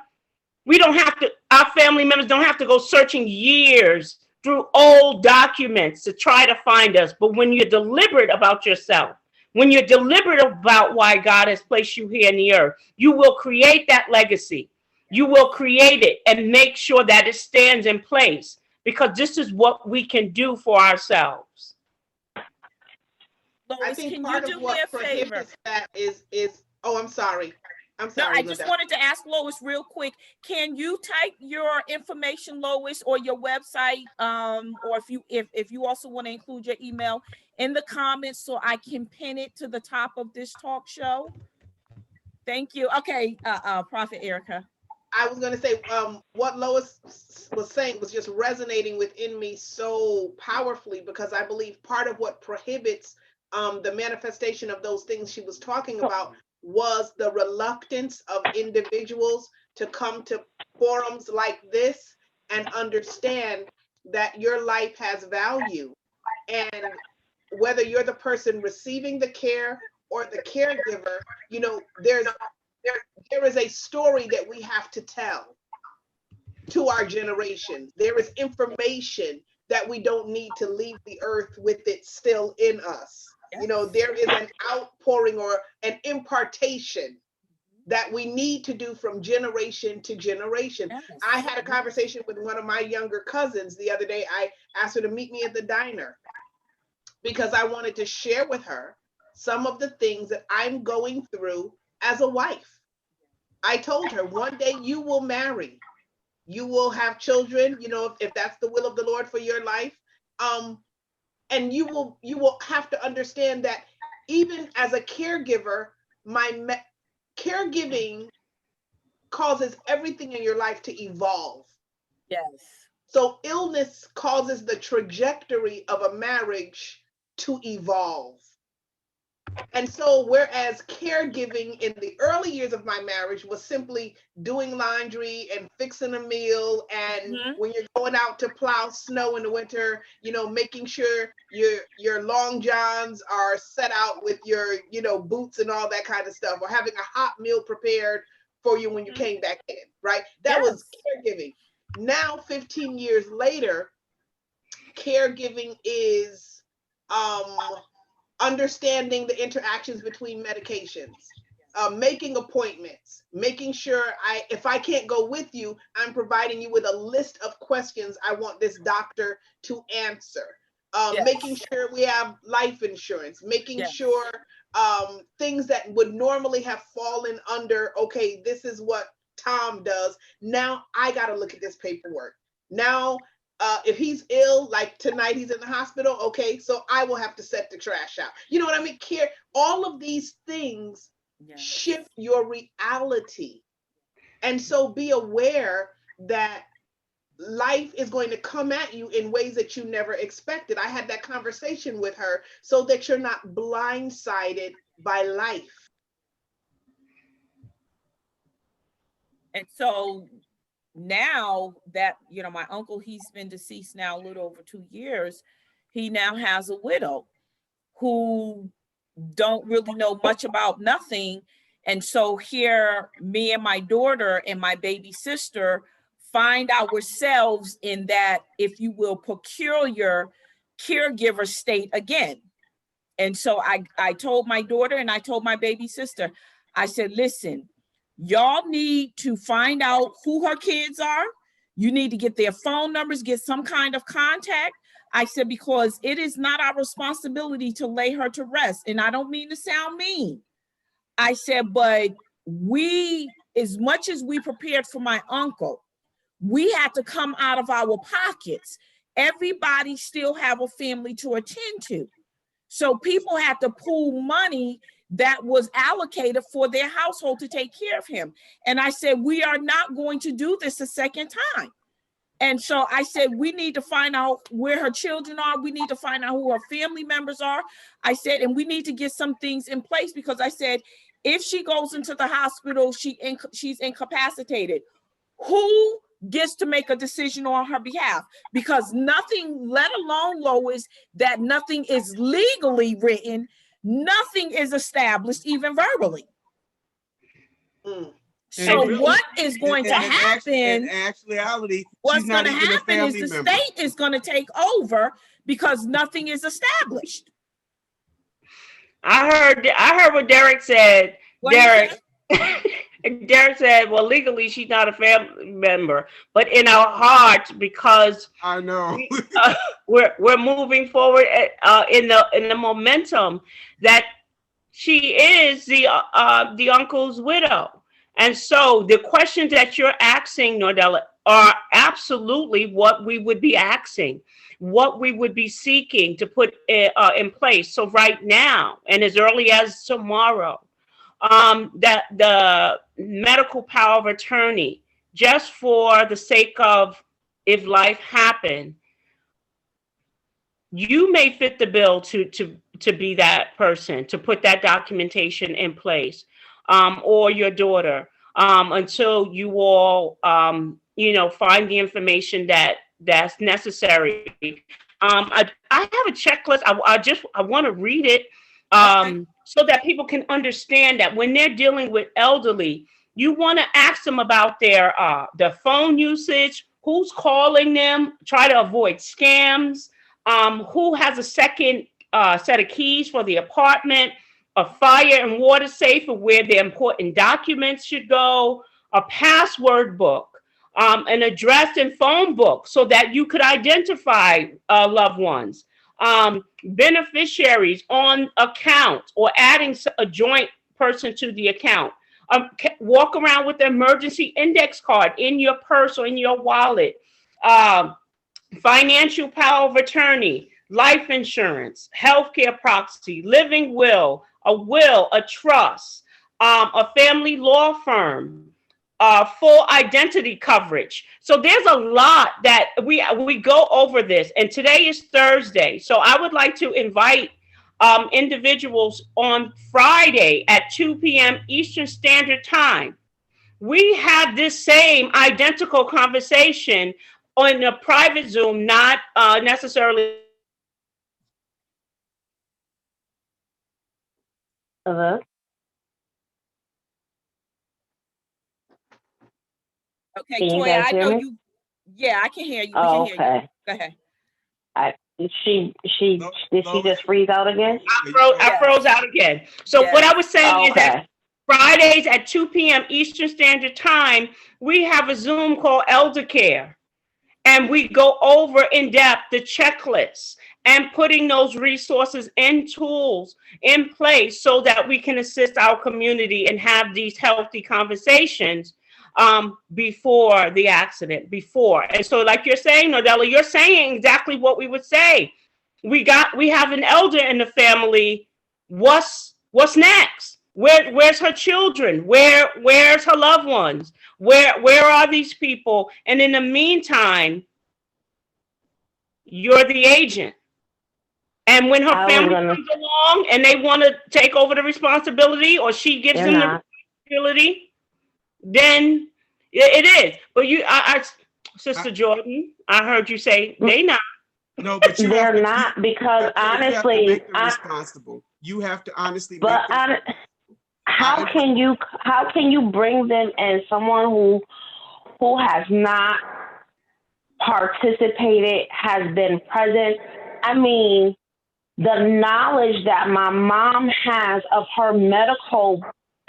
we don't have to, our family members don't have to go searching years through old documents to try to find us. But when you're deliberate about yourself, when you're deliberate about why God has placed you here in the earth, you will create that legacy. You will create it and make sure that it stands in place, because this is what we can do for ourselves. Lois, I think part of what prohibits that is, oh, I'm sorry. No, I just wanted to ask Lois real quick. Can you type your information, Lois, or your website, or if you also want to include your email in the comments so I can pin it to the top of this talk show? Thank you. Okay, Prophet Erica. I was going to say what Lois was saying was just resonating within me so powerfully, because I believe part of what prohibits the manifestation of those things she was talking about was the reluctance of individuals to come to forums like this and understand that your life has value. And whether you're the person receiving the care or the caregiver, you know, there is a story that we have to tell to our generation. There is information that we don't need to leave the earth with it still in us. You know, there is an outpouring or an impartation that we need to do from generation to generation. Yes. I had a conversation with one of my younger cousins the other day. I asked her to meet me at the diner because I wanted to share with her some of the things that I'm going through as a wife. I told her one day you will marry, you will have children, you know, if that's the will of the Lord for your life. And you will have to understand that even as a caregiver, caregiving causes everything in your life to evolve. Yes. So illness causes the trajectory of a marriage to evolve. And so, whereas caregiving in the early years of my marriage was simply doing laundry and fixing a meal, and when you're going out to plow snow in the winter, you know, making sure your long johns are set out with your, you know, boots and all that kind of stuff, or having a hot meal prepared for you when you came back in, right? That was caregiving. Now, 15 years later, caregiving is understanding the interactions between medications, making appointments, making sure if I can't go with you, I'm providing you with a list of questions I want this doctor to answer. Making sure we have life insurance, making sure things that would normally have fallen under, okay, this is what Tom does. Now I got to look at this paperwork. Now, if he's ill, like tonight he's in the hospital, okay, so I will have to set the trash out. You know what I mean? All of these things shift your reality. And so be aware that life is going to come at you in ways that you never expected. I had that conversation with her so that you're not blindsided by life. And so now that, you know, my uncle, he's been deceased now a little over 2 years. He now has a widow who don't really know much about nothing. And so here, me and my daughter and my baby sister find ourselves in that, if you will, peculiar caregiver state again. And so I told my daughter and I told my baby sister, I said, listen, y'all need to find out who her kids are. You need to get their phone numbers, get some kind of contact. I said, because it is not our responsibility to lay her to rest. And I don't mean to sound mean. I said, but we, as much as we prepared for my uncle, we had to come out of our pockets. Everybody still have a family to attend to. So people had to pool money that was allocated for their household to take care of him. And I said, we are not going to do this a second time. And so I said, we need to find out where her children are. We need to find out who her family members are. I said, and we need to get some things in place, because I said, if she goes into the hospital, she's incapacitated. Who gets to make a decision on her behalf? Because nothing, let alone, Lois, that nothing is legally written, nothing is established, even verbally. So really, what is going to happen? In actuality, what's going to happen is the state is going to take over because nothing is established. I heard what Derek said. Derek said, well, legally she's not a family member, but in our hearts, because I know we're moving forward in the momentum that she is the uncle's widow. And so the questions that you're asking, Nordella, are absolutely what we would be asking, what we would be seeking to put in place. So right now, and as early as tomorrow, that the medical power of attorney, just for the sake of if life happened, you may fit the bill to be that person, to put that documentation in place. Or your daughter, until you all, find the information that's necessary. I have a checklist. I want to read it so that people can understand that when they're dealing with elderly, you want to ask them about their phone usage, who's calling them, try to avoid scams, who has a second set of keys for the apartment. a fire and water safe of where the important documents should go, a password book, an address and phone book so that you could identify loved ones, beneficiaries on account or adding a joint person to the account. Walk around with the emergency index card in your purse or in your wallet. Financial power of attorney, life insurance, healthcare proxy, living will, a trust, a family law firm, full identity coverage. So there's a lot that we go over this, and today is Thursday. So I would like to invite individuals on Friday at 2 p.m. Eastern Standard Time. We had this same identical conversation on a private Zoom, not necessarily. Hello? Okay, Can you Toya, guys I hear know me? you. Yeah, I can hear you. We Oh, can hear you. okay. Go ahead. Did she just freeze out again? I froze out again. So Yes. what I was saying is that Okay. Fridays at 2 p.m. Eastern Standard Time, we have a Zoom called Elder Care. And we go over in depth the checklists and putting those resources and tools in place so that we can assist our community and have these healthy conversations before the accident, before. And so like you're saying, Nodella, you're saying exactly what we would say. We have an elder in the family. What's next? Where's her children? Where's her loved ones? Where are these people? And in the meantime, you're the agent. And when her family comes along and they want to take over the responsibility, or she gives them the responsibility, then it is. But Sister Jordan, I heard you say they not. No, but they're not, because honestly, you have to make them responsible. You have to honestly. But how can you bring them in, someone who has not participated, has been present? I mean, the knowledge that my mom has of her medical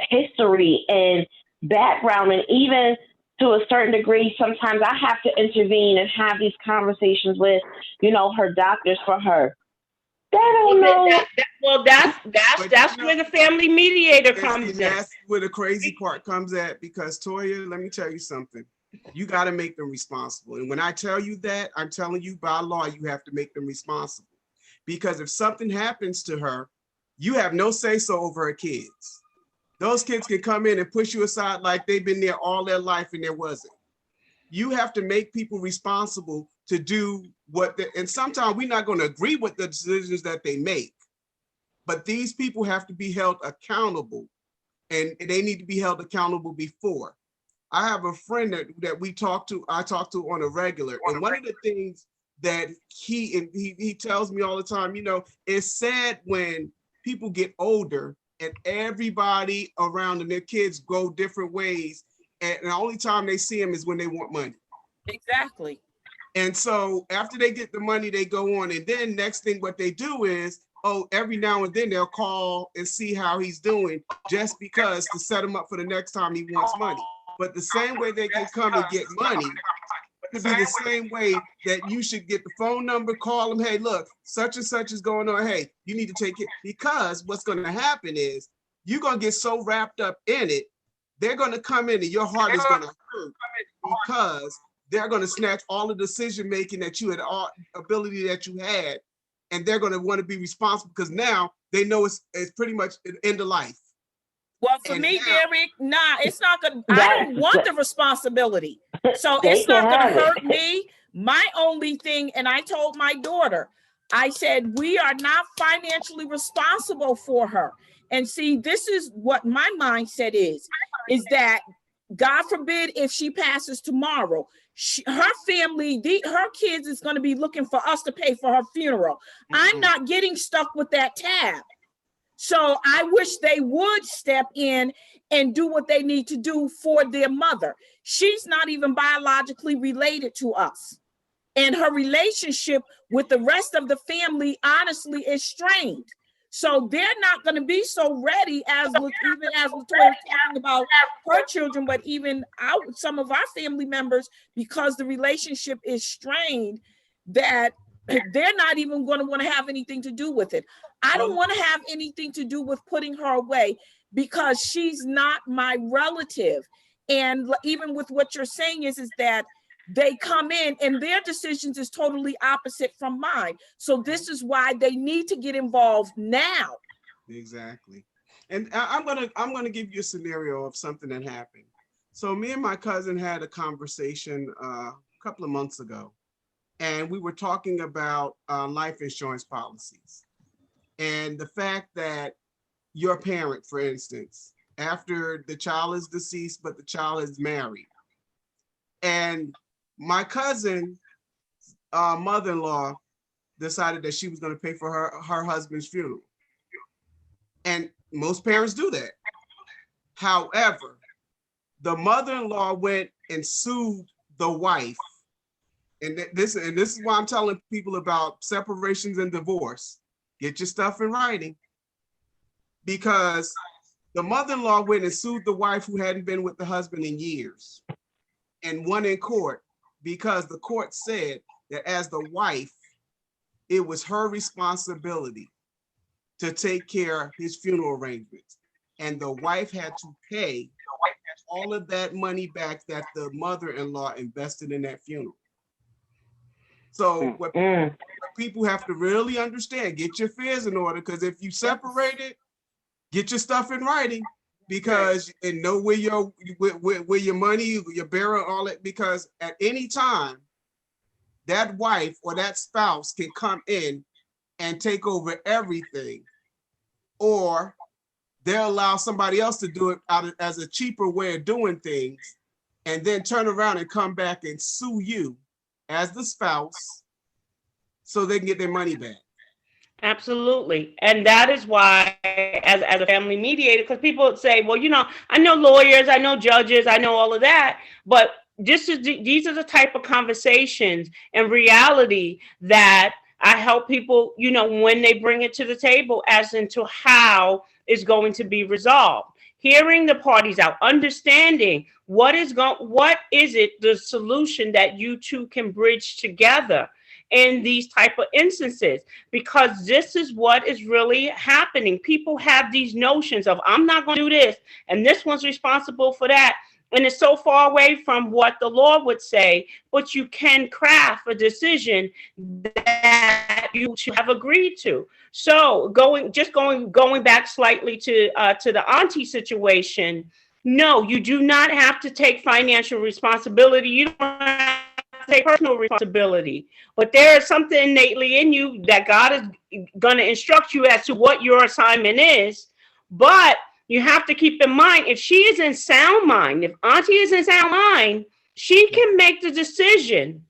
history and background, and even to a certain degree, sometimes I have to intervene and have these conversations with, her doctors for her. They don't know. That's where the family mediator comes in. That's where the crazy part comes at, because Toya, let me tell you something. You got to make them responsible. And when I tell you that, I'm telling you by law, you have to make them responsible. Because if something happens to her, you have no say-so over her kids. Those kids can come in and push you aside like they've been there all their life and there wasn't. You have to make people responsible to do and sometimes we're not going to agree with the decisions that they make, but these people have to be held accountable, and they need to be held accountable before. I have a friend that I talk to on a regular, and one of the things that he tells me all the time, it's sad when people get older and everybody around and their kids go different ways, and the only time they see them is when they want money. Exactly. And so after they get the money, they go on, and then next thing what they do is, every now and then they'll call and see how he's doing, just because to set him up for the next time he wants money. But the same way they can come and get money could be the same way that you should get the phone number, call them, hey, look, such and such is going on. Hey, you need to take it. Because what's going to happen is you're going to get so wrapped up in it, they're going to come in and your heart is going to hurt, because they're going to snatch all the decision making that you had, all ability that you had, and they're going to want to be responsible because now they know it's pretty much an end of life. Well, for me, Derek, it's not gonna. I don't want the responsibility, so it's not gonna hurt me. My only thing, and I told my daughter, I said, we are not financially responsible for her. And see, this is what my mindset is that God forbid if she passes tomorrow, her family, her kids is going to be looking for us to pay for her funeral. Mm-hmm. I'm not getting stuck with that tab. So I wish they would step in and do what they need to do for their mother. She's not even biologically related to us. And her relationship with the rest of the family, honestly, is strained. So they're not going to be so ready as even as Latoya is talking about her children, but even some of our family members, because the relationship is strained, that they're not even going to want to have anything to do with it. I don't want to have anything to do with putting her away because she's not my relative. And even with what you're saying is that they come in and their decisions is totally opposite from mine. So this is why they need to get involved now. Exactly. And I'm gonna give you a scenario of something that happened. So me and my cousin had a conversation a couple of months ago, and we were talking about life insurance policies and the fact that your parent, for instance, after the child is deceased, but the child is married, and my cousin mother-in-law decided that she was going to pay for her husband's funeral. And most parents do that. However, the mother-in-law went and sued the wife. And this is why I'm telling people about separations and divorce. Get your stuff in writing. Because the mother-in-law went and sued the wife who hadn't been with the husband in years and won in court because the court said that as the wife, it was her responsibility to take care of his funeral arrangements. And the wife had to pay all of that money back that the mother-in-law invested in that funeral. So what people have to really understand, get your fears in order, because if you separate it, get your stuff in writing, because and know where your money, your burial, all that, because at any time, that wife or that spouse can come in and take over everything, or they'll allow somebody else to do it as a cheaper way of doing things, and then turn around and come back and sue you as the spouse so they can get their money back. Absolutely. And that is why, as a family mediator, because people would say, well, I know lawyers, I know judges, I know all of that, but these are the type of conversations and reality that I help people, when they bring it to the table as into how it's going to be resolved. Hearing the parties out, understanding what is it, the solution that you two can bridge together in these type of instances, because this is what is really happening. People have these notions of, I'm not going to do this, and this one's responsible for that. And it's so far away from what the law would say, but you can craft a decision that you have agreed to. So going back slightly to the auntie situation, no, you do not have to take financial responsibility. You don't have to take personal responsibility, but there is something innately in you that God is going to instruct you as to what your assignment is. But you have to keep in mind, if she is in sound mind, if auntie is in sound mind, she can make the decision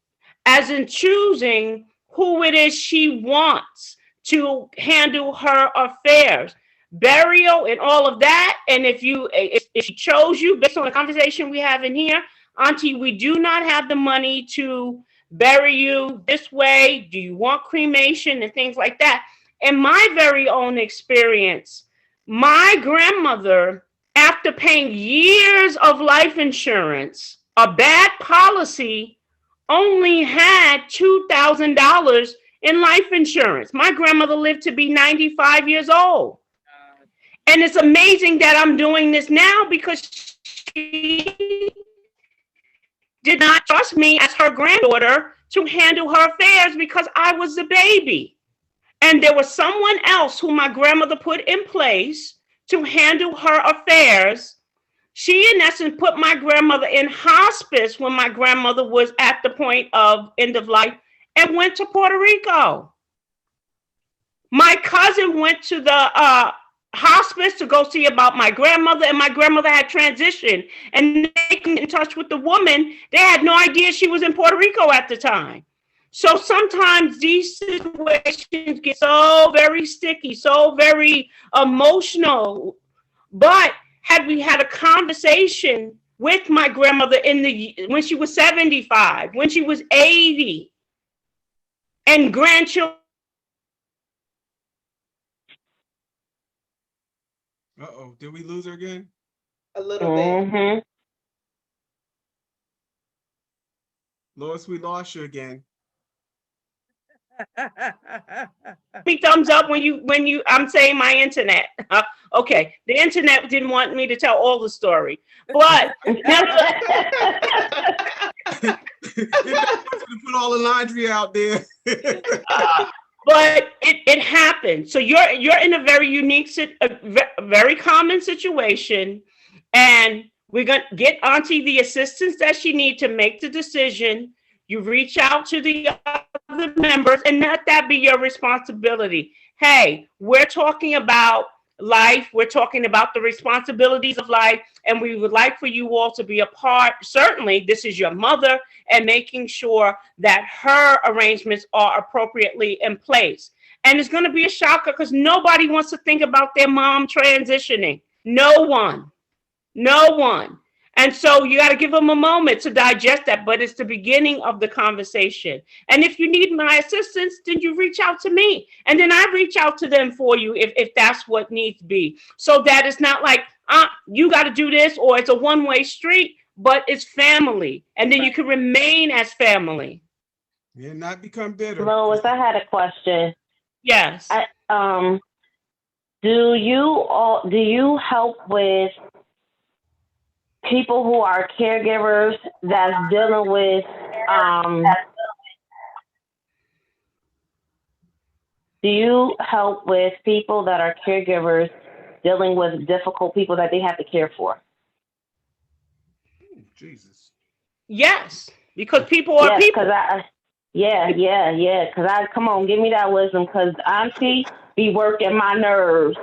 as in choosing who it is she wants to handle her affairs, burial and all of that. And if she chose you based on the conversation we have in here, auntie, we do not have the money to bury you this way. Do you want cremation and things like that? In my very own experience, my grandmother, after paying years of life insurance, a bad policy, only had $2,000 in life insurance. My grandmother lived to be 95 years old. And it's amazing that I'm doing this now because she did not trust me as her granddaughter to handle her affairs because I was the baby. And there was someone else who my grandmother put in place to handle her affairs. She, in essence, put my grandmother in hospice when my grandmother was at the point of end of life and went to Puerto Rico. My cousin went to the hospice to go see about my grandmother, and my grandmother had transitioned. And they got in touch with the woman. They had no idea she was in Puerto Rico at the time. So sometimes these situations get so very sticky, so very emotional. But had we had a conversation with my grandmother when she was 75, when she was 80, and grandchildren Uh-oh, did we lose her again? A little bit. Mm-hmm. Lois, we lost you again. Me thumbs up when you I'm saying my internet. Okay, the internet didn't want me to tell all the story, but It wants you to put all the laundry out there. but it happened. So you're in a very unique, very common situation, and we're gonna get Auntie the assistance that she needs to make the decision. You reach out to the other members and let that be your responsibility. Hey, we're talking about life. We're talking about the responsibilities of life, and we would like for you all to be a part. Certainly, this is your mother, and making sure that her arrangements are appropriately in place. And it's going to be a shocker because nobody wants to think about their mom transitioning. No one. No one. And so you got to give them a moment to digest that, but it's the beginning of the conversation. And if you need my assistance, then you reach out to me. And then I reach out to them for you if that's what needs to be. So that it's not like, you got to do this, or it's a one-way street, but it's family. And then you can remain as family. Yeah, not become bitter. Lois, I had a question. Yes. Do you help with people who are caregivers that's dealing with do you help with people that are caregivers dealing with difficult people that they have to care for? Ooh, Jesus. Yes, because people are people. Come on, give me that wisdom, because Auntie be working my nerves.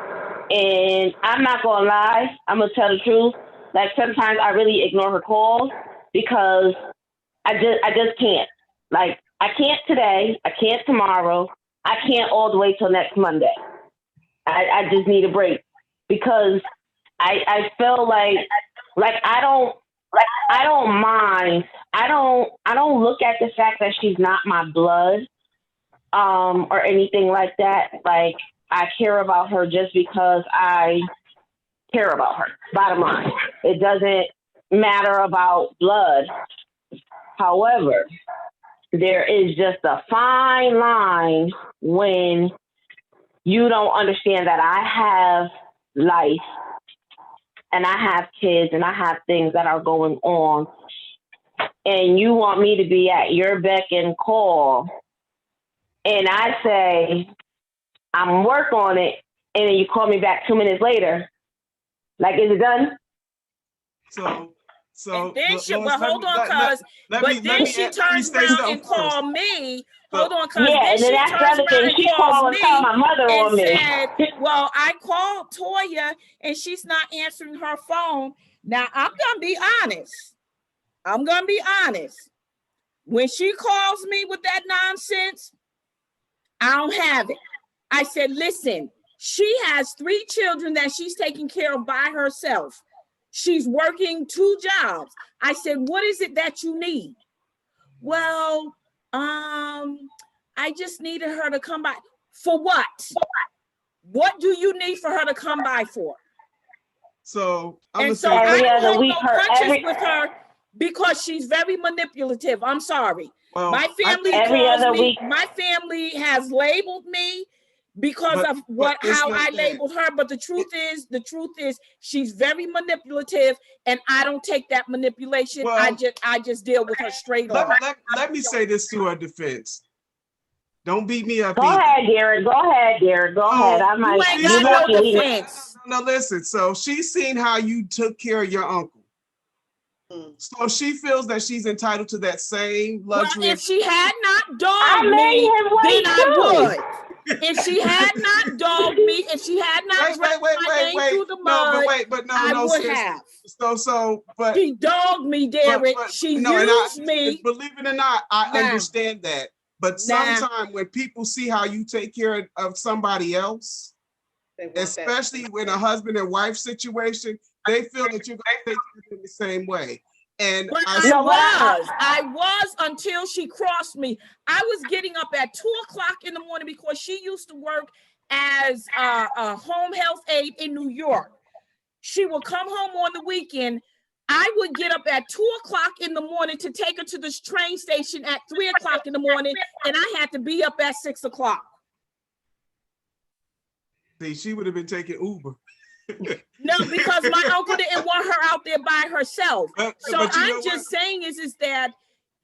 And I'm not going to lie, I'm going to tell the truth. Like, sometimes I really ignore her calls because I just can't. Like, I can't today, I can't tomorrow, I can't all the way till next Monday. I just need a break because I feel like I don't mind. I don't look at the fact that she's not my blood or anything like that. Like, I care about her just because I care about her. Bottom line, it doesn't matter about blood. However, there is just a fine line when you don't understand that I have life and I have kids and I have things that are going on, and you want me to be at your beck and call, and I say, I'm work on it, and then you call me back 2 minutes later. Like, is it done? So and then Lois, hold on, cuz. But then she turns around and called me. Hold on, cuz. Yeah, then she that's turns the other around thing. and She calls called and tell my mother me on and me. said, well, I called Toya and she's not answering her phone. Now, I'm going to be honest. When she calls me with that nonsense, I don't have it. I said, listen, she has 3 children that she's taking care of by herself. She's working 2 jobs. I said, what is it that you need? Well, I just needed her to come by. For what? What do you need for her to come by for? So I don't hold no punches with her because she's very manipulative. I'm sorry. Well, my family calls me. My family has labeled me because of how I labeled her. But the truth is, she's very manipulative, and I don't take that manipulation. Well, I just deal with her straight on. Let me say this to her defense. Don't beat me up. Go ahead, Garrett. Go ahead. I might. You ain't got no defense. No, listen. So she's seen how you took care of your uncle. So she feels that she's entitled to that same luxury. Well, if she had not dogged me, then I would. If she had not dogged me, if she had not dragged my name through the mud, I would have. But she dogged me, Derek. She used me. Believe it or not, I understand that. But sometimes when people see how you take care of somebody else, especially when a husband and wife situation, they feel that you're going to take care of them the same way. And but I was until she crossed me. I was getting up at 2:00 in the morning because she used to work as a home health aide in New York. She would come home on the weekend. I would get up at 2:00 in the morning to take her to this train station at 3:00 in the morning, and I had to be up at 6:00. See, she would have been taking Uber. No, because my uncle didn't want her out there by herself. So but I'm just saying is that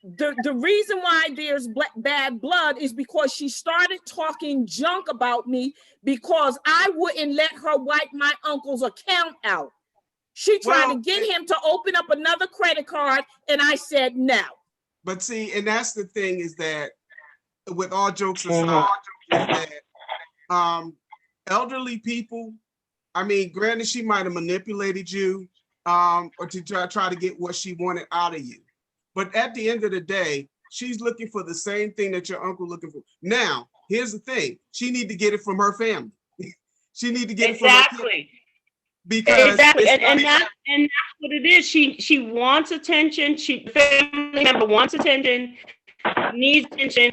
the reason why there's bad blood is because she started talking junk about me because I wouldn't let her wipe my uncle's account out. She tried to get him to open up another credit card, and I said no. But see, and that's the thing is that, with all jokes aside, is that elderly people, I mean, granted, she might have manipulated you or to try to get what she wanted out of you. But at the end of the day, she's looking for the same thing that your uncle looking for. Now, here's the thing. She need to get it from her family. She need to get it from her family. Because and that's what it is. She wants attention. The family member wants attention, needs attention,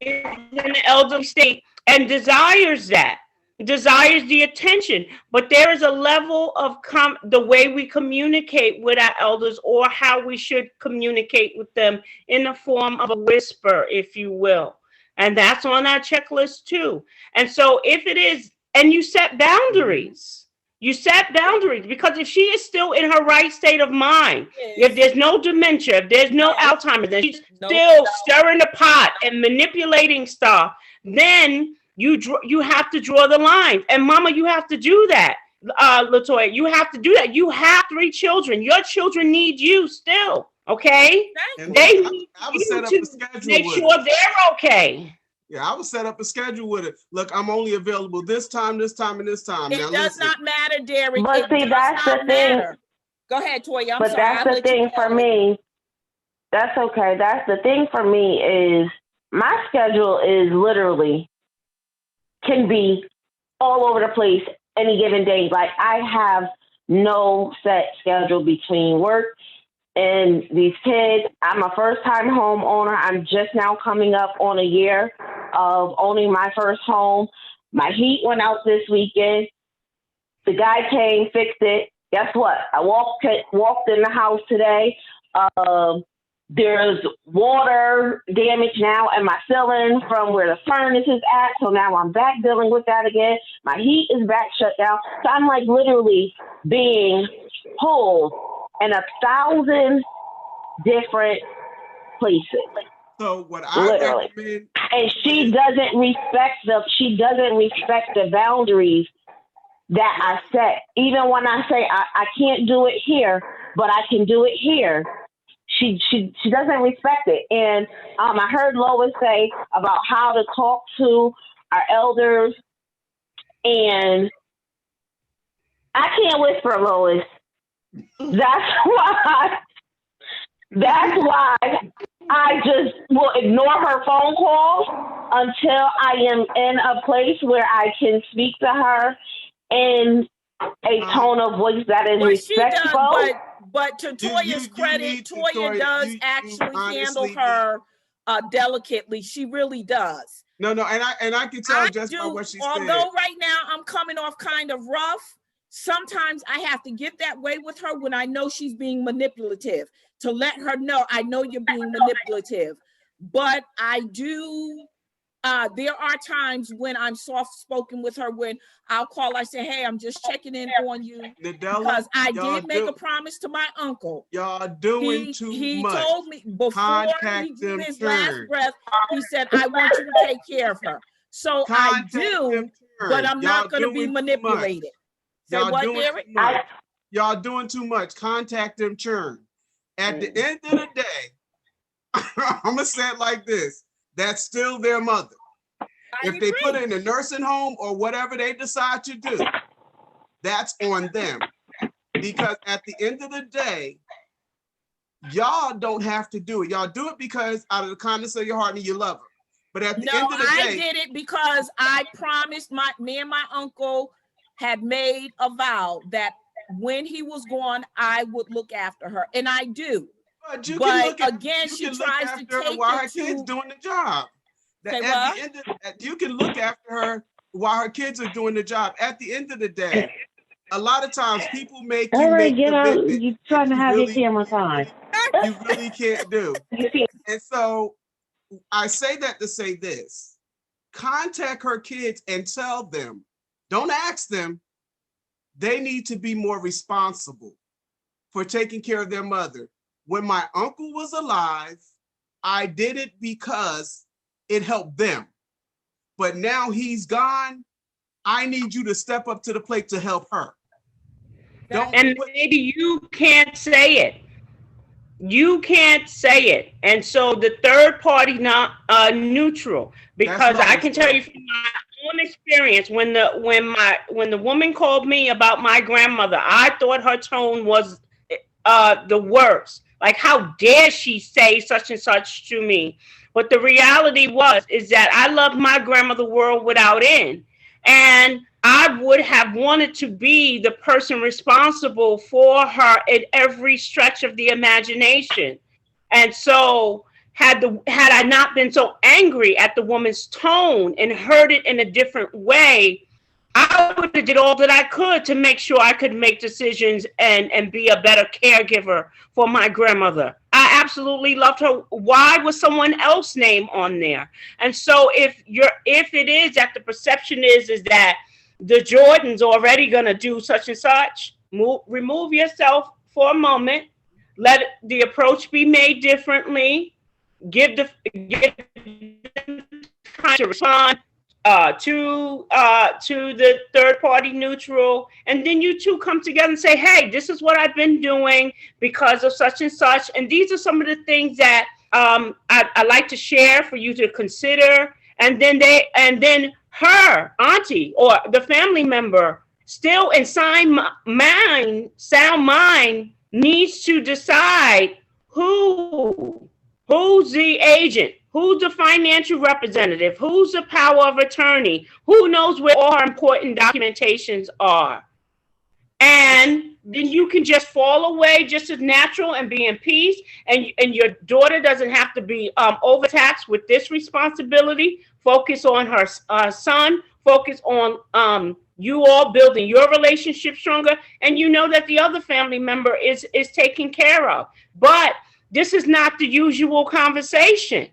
is in an elderly state, and desires the attention. But there is a level of the way we communicate with our elders, or how we should communicate with them, in the form of a whisper, if you will. And that's on our checklist too. And so if it is, and you set boundaries. You set boundaries, because if she is still in her right state of mind, if there's no dementia, if there's no Alzheimer's, then she's still stirring the pot and manipulating stuff, then you have to draw the line. And Mama, you have to do that. Latoya, you have to do that. You have 3 children. Your children need you still, okay? They need you to make sure they're okay. Yeah, I would set up a schedule with it. Look, I'm only available this time, and this time. It does not matter, Derek. But see, that's the thing. Go ahead, Toya. I'm sorry. But that's the thing for me. That's okay. That's the thing for me is my schedule is literally can be all over the place any given day. Like, I have no set schedule between work and these kids. I'm a first-time homeowner. I'm just now coming up on a year of owning my first home. My heat went out this weekend. The guy came, fixed it. Guess what? I walked in the house today. There's water damage now in my ceiling from where the furnace is at. So now I'm back dealing with that again. My heat is back shut down. So I'm like literally being pulled in 1,000 different places. So what I recommend, and she doesn't respect the boundaries that I set. Even when I say I can't do it here, but I can do it here, she doesn't respect it. And I heard Lois say about how to talk to our elders, and I can't whisper, Lois. That's why I just will ignore her phone calls until I am in a place where I can speak to her in a tone of voice that is respectful. But to Toya's credit, Toya does actually handle her delicately. She really does. No, and I can tell just by what she said. Although right now I'm coming off kind of rough, sometimes I have to get that way with her when I know she's being manipulative, to let her know, I know you're being manipulative. But I do, there are times when I'm soft-spoken with her, when I'll call, I say, hey, I'm just checking in on you, because I did make a promise to my uncle. Y'all doing too much. He told me before he drew his last breath, he said, I want you to take care of her. So I do, but I'm not going to be manipulated. Y'all doing too much. Contact them, churn. At the end of the day, I'm gonna say it like this: that's still their mother. If they put her in a nursing home or whatever they decide to do, that's on them. Because at the end of the day, y'all don't have to do it. Y'all do it because out of the kindness of your heart and you love her. But at the end of the day, I did it because I promised me and my uncle had made a vow that when he was gone, I would look after her, and I do. But again, she tries to take while her kids doing the job. You can look after her while her kids are doing the job. At the end of the day, a lot of times people make All you right, make get out. commitment You're that trying to have your camera time. you really can't do. And so I say that to say this: contact her kids and tell them, don't ask them, they need to be more responsible for taking care of their mother. When my uncle was alive, I did it because it helped them. But now he's gone. I need you to step up to the plate to help her. Don't And put, maybe you can't say it. You can't say it. And so the third party not neutral, that's because what I I was can tell saying. you from my own experience, when the woman called me about my grandmother, I thought her tone was the worst. Like, how dare she say such and such to me? But the reality is that I loved my grandmother world without end. And I would have wanted to be the person responsible for her in every stretch of the imagination. And so had I not been so angry at the woman's tone and heard it in a different way, I would have did all that I could to make sure I could make decisions and be a better caregiver for my grandmother. I absolutely loved her. Why was someone else's name on there? And so if it is that the perception is that the Jordans already gonna do such and such, remove yourself for a moment. Let the approach be made differently. Give them time to respond to the third party neutral, and then you two come together and say, hey, this is what I've been doing because of such and such, and these are some of the things that I like to share for you to consider. And then her auntie or the family member, still in sound mind, needs to decide who's the agent, who's the financial representative, who's the power of attorney, who knows where all our important documentations are. And then you can just fall away just as natural and be in peace. And your daughter doesn't have to be overtaxed with this responsibility. Focus on her son. Focus on you all building your relationship stronger. And you know that the other family member is taken care of. But this is not the usual conversation.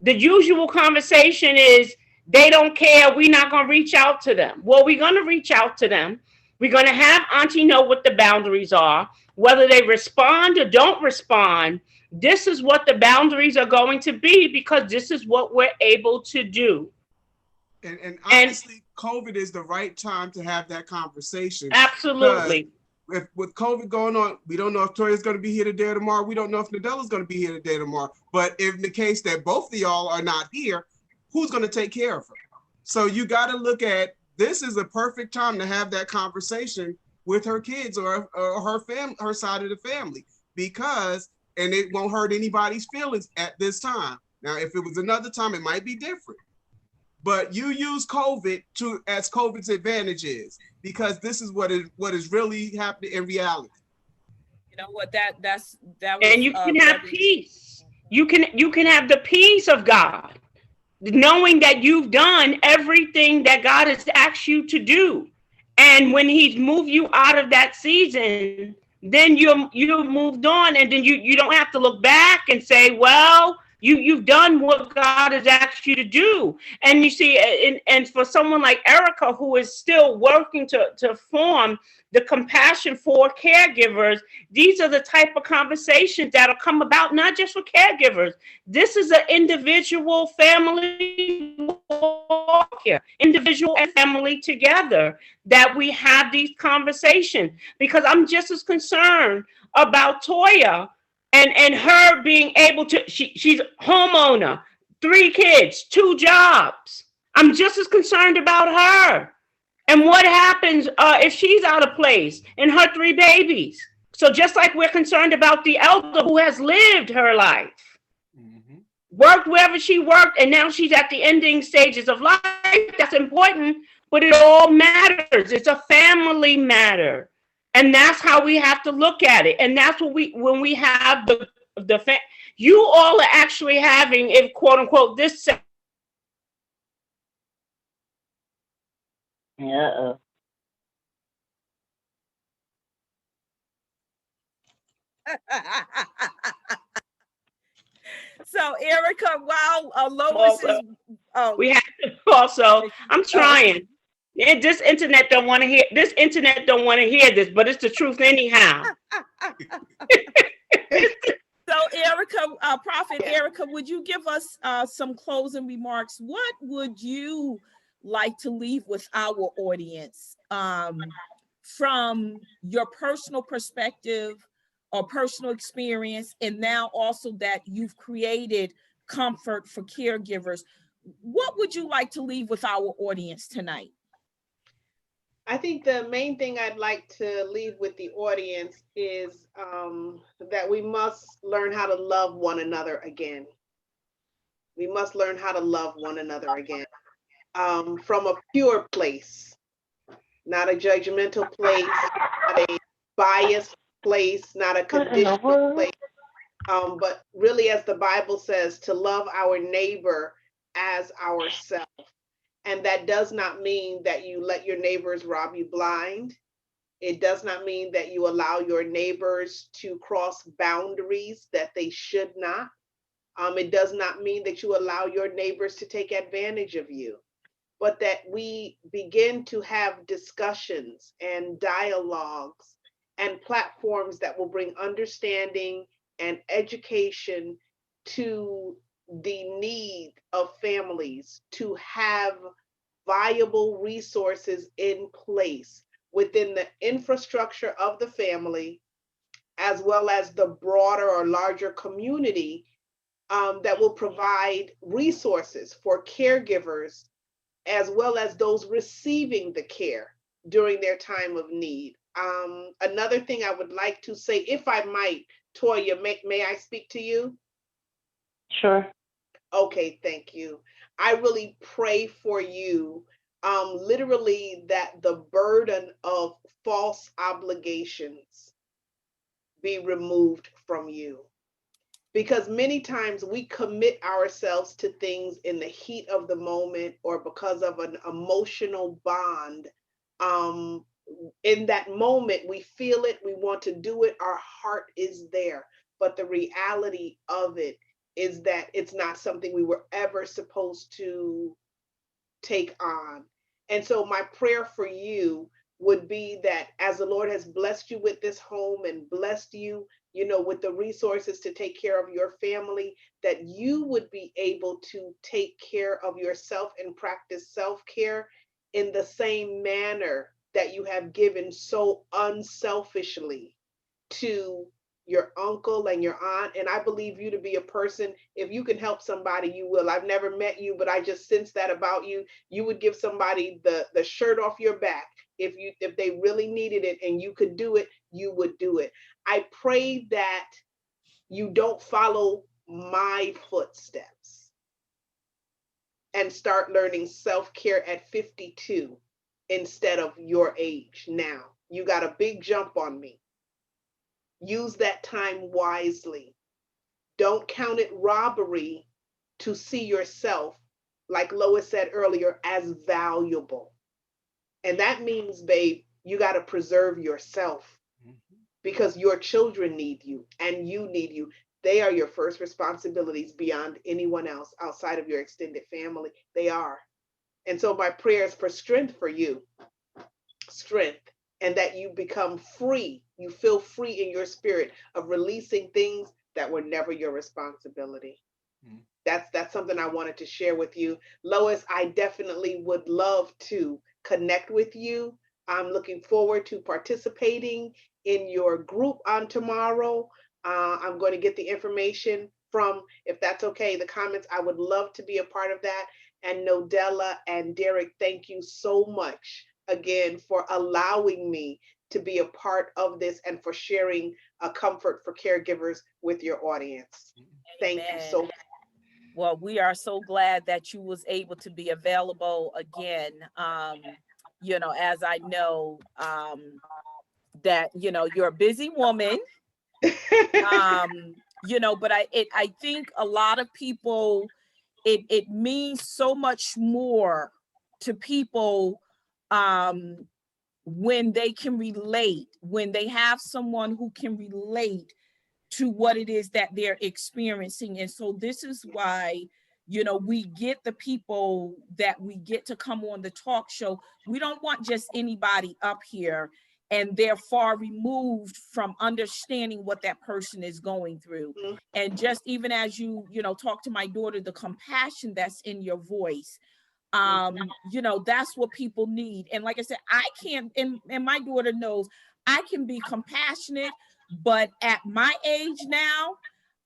The usual conversation is they don't care. We're not going to reach out to them. Well, we're going to reach out to them. We're going to have auntie know what the boundaries are. Whether they respond or don't respond, this is what the boundaries are going to be, because this is what we're able to do. And honestly, COVID is the right time to have that conversation. Absolutely. With COVID going on, we don't know if Toya's going to be here today or tomorrow. We don't know if Nadella's going to be here today or tomorrow. But in the case that both of y'all are not here, who's going to take care of her? So you got to look at, this is a perfect time to have that conversation with her kids or her side of the family, because, and it won't hurt anybody's feelings at this time. Now, if it was another time, it might be different. But you use COVID as COVID's advantages, because this is what is really happening in reality. You know what, that was, and you can have peace. You can have the peace of God, knowing that you've done everything that God has asked you to do. And when he's moved you out of that season, then you're moved on, and then you don't have to look back and say, well, you've done what God has asked you to do. And you see, and for someone like Erica, who is still working to form the compassion for caregivers, these are the type of conversations that'll come about, not just for caregivers. This is an individual family here, individual and family together, that we have these conversations, because I'm just as concerned about Toya and her being able to, she's homeowner, 3 kids, 2 jobs. I'm just as concerned about her. And what happens if she's out of place and her 3 babies? So just like we're concerned about the elder who has lived her life, worked wherever she worked, and now she's at the ending stages of life, that's important, but it all matters. It's a family matter. And that's how we have to look at it. And that's what when we have you all are actually having, if quote unquote, this. Uh-oh. So Erica, while Lois Also, is, oh, we have to also, I'm trying. This internet don't want to hear this. Internet don't want to hear this, but it's the truth anyhow. So Erica, Prophet Erica, would you give us some closing remarks? What would you like to leave with our audience from your personal perspective or personal experience, and now also that you've created comfort for caregivers? What would you like to leave with our audience tonight? I think the main thing I'd like to leave with the audience is that we must learn how to love one another again. We must learn how to love one another again from a pure place, not a judgmental place, not a biased place, not a conditional place, but really, as the Bible says, to love our neighbor as ourselves. And that does not mean that you let your neighbors rob you blind. It does not mean that you allow your neighbors to cross boundaries that they should not. It does not mean that you allow your neighbors to take advantage of you, but that we begin to have discussions and dialogues and platforms that will bring understanding and education to the need of families to have viable resources in place within the infrastructure of the family, as well as the broader or larger community, that will provide resources for caregivers as well as those receiving the care during their time of need. Another thing I would like to say, if I might, Toya, may I speak to you? Sure. Okay, thank you. I really pray for you, literally, that the burden of false obligations be removed from you. Because many times we commit ourselves to things in the heat of the moment or because of an emotional bond. Um, in that moment, we feel it, we want to do it, our heart is there. But the reality of it is that it's not something we were ever supposed to take on. And so, my prayer for you would be that as the Lord has blessed you with this home and blessed you, with the resources to take care of your family, that you would be able to take care of yourself and practice self care in the same manner that you have given so unselfishly to your uncle and your aunt. And I believe you to be a person, if you can help somebody, you will. I've never met you, but I just sense that about you. You would give somebody the shirt off your back. If they really needed it and you could do it, you would do it. I pray that you don't follow my footsteps and start learning self-care at 52 instead of your age now. You got a big jump on me. Use that time wisely. Don't count it robbery to see yourself, like Lois said earlier, as valuable. And that means, babe, you got to preserve yourself because your children need you and you need you. They are your first responsibilities beyond anyone else outside of your extended family. They are. And so my prayer is for strength for you, strength, and that you become free. You feel free in your spirit of releasing things that were never your responsibility. That's something I wanted to share with you. Lois, I definitely would love to connect with you. I'm looking forward to participating in your group on tomorrow. I'm going to get the information from, if that's okay, the comments. I would love to be a part of that. And Nodella and Derek, thank you so much again for allowing me to be a part of this and for sharing a comfort for caregivers with your audience. Thank you so much. Well, we are so glad that you was able to be available again. As I know that you're a busy woman. But I think a lot of people, it means so much more to people when they can relate, when they have someone who can relate to what it is that they're experiencing. And so this is why, you know, we get the people that we get to come on the talk show. We don't want just anybody up here and they're far removed from understanding what that person is going through. Mhm. And just even as you know, talk to my daughter, the compassion that's in your voice, you know, that's what people need. And like I said, I can't, and my daughter knows I can be compassionate, but at my age now,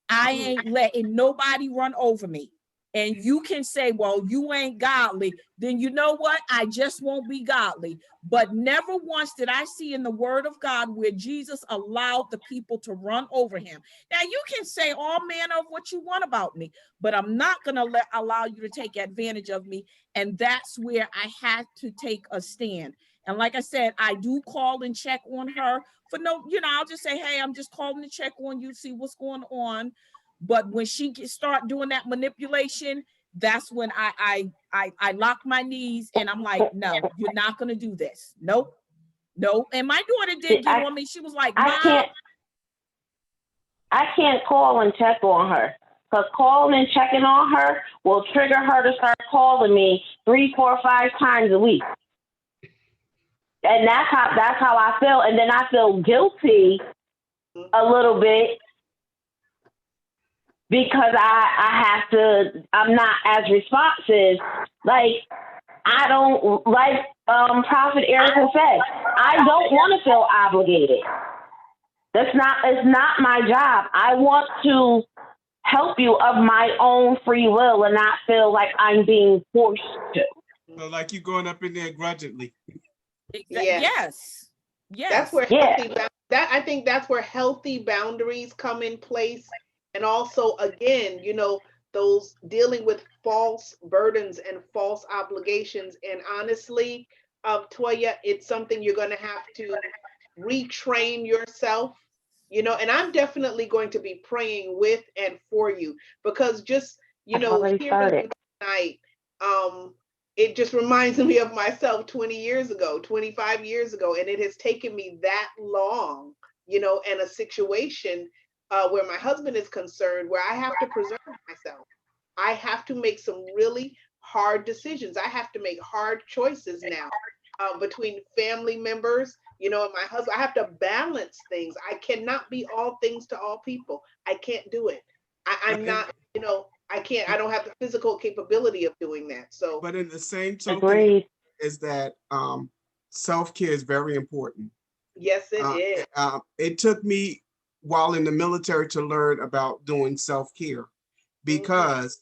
I ain't letting nobody run over me. And you can say, well, you ain't godly. Then you know what? I just won't be godly. But never once did I see in the word of God where Jesus allowed the people to run over him. Now you can say all manner of what you want about me, but I'm not going to allow you to take advantage of me. And that's where I had to take a stand. And like I said, I do call and check on her for no, you know, I'll just say, hey, I'm just calling to check on you, see what's going on. But when she start doing that manipulation, that's when I lock my knees and I'm like, no, you're not gonna do this. Nope, nope. And my daughter did get on me. She was like, Mom. I can't call and check on her. Because calling and checking on her will trigger her to start calling me 3, 4, 5 times a week. And that's how I feel. And then I feel guilty a little bit because I'm not as responsive. Like, I don't, like Prophet Erica said, I don't want to feel obligated. It's not my job. I want to help you of my own free will and not feel like I'm being forced to. So like you going up in there grudgingly. Yes. That's where I think that's where healthy boundaries come in place. And also, again, you know, those dealing with false burdens and false obligations. And honestly, Toya, it's something you're going to have to retrain yourself, you know, and I'm definitely going to be praying with and for you because just, you know, hearing you tonight, it just reminds me of myself 20 years ago, 25 years ago. And it has taken me that long, you know, and a situation where my husband is concerned, where I have to preserve myself. I have to make some really hard decisions. I have to make hard choices now between family members, you know, and my husband. I have to balance things. I cannot be all things to all people. I can't do it. I'm not, you know, I can't, I don't have the physical capability of doing that. So, but in the same token is that self-care is very important. Yes, it is. It took me while in the military to learn about doing self-care because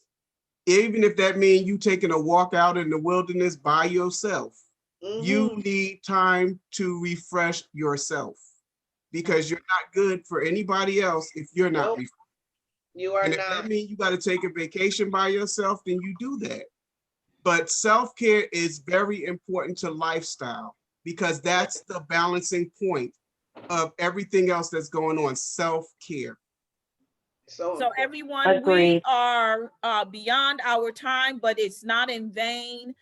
even if that means you taking a walk out in the wilderness by yourself, you need time to refresh yourself because you're not good for anybody else if you're not refreshed. You are and if that means you got to take a vacation by yourself, then you do that. But self-care is very important to lifestyle because that's the balancing point of everything else that's going on, self-care. So everyone, we are beyond our time, but it's not in vain.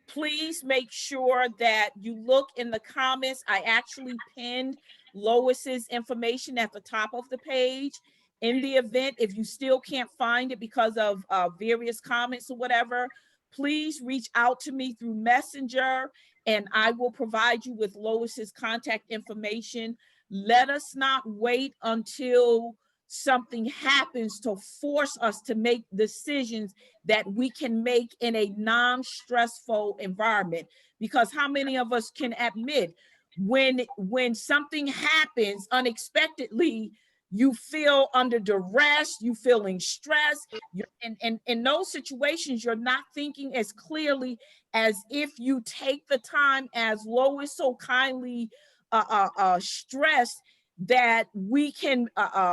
Please make sure that you look in the comments. I actually pinned Lois's information at the top of the page. In the event, if you still can't find it because of various comments or whatever, please reach out to me through Messenger and I will provide you with Lois's contact information. Let us not wait until something happens to force us to make decisions that we can make in a non-stressful environment. Because how many of us can admit when something happens unexpectedly, you feel under duress, you feeling stressed, and in those situations, you're not thinking as clearly as if you take the time, as Lois so kindly stressed, that we can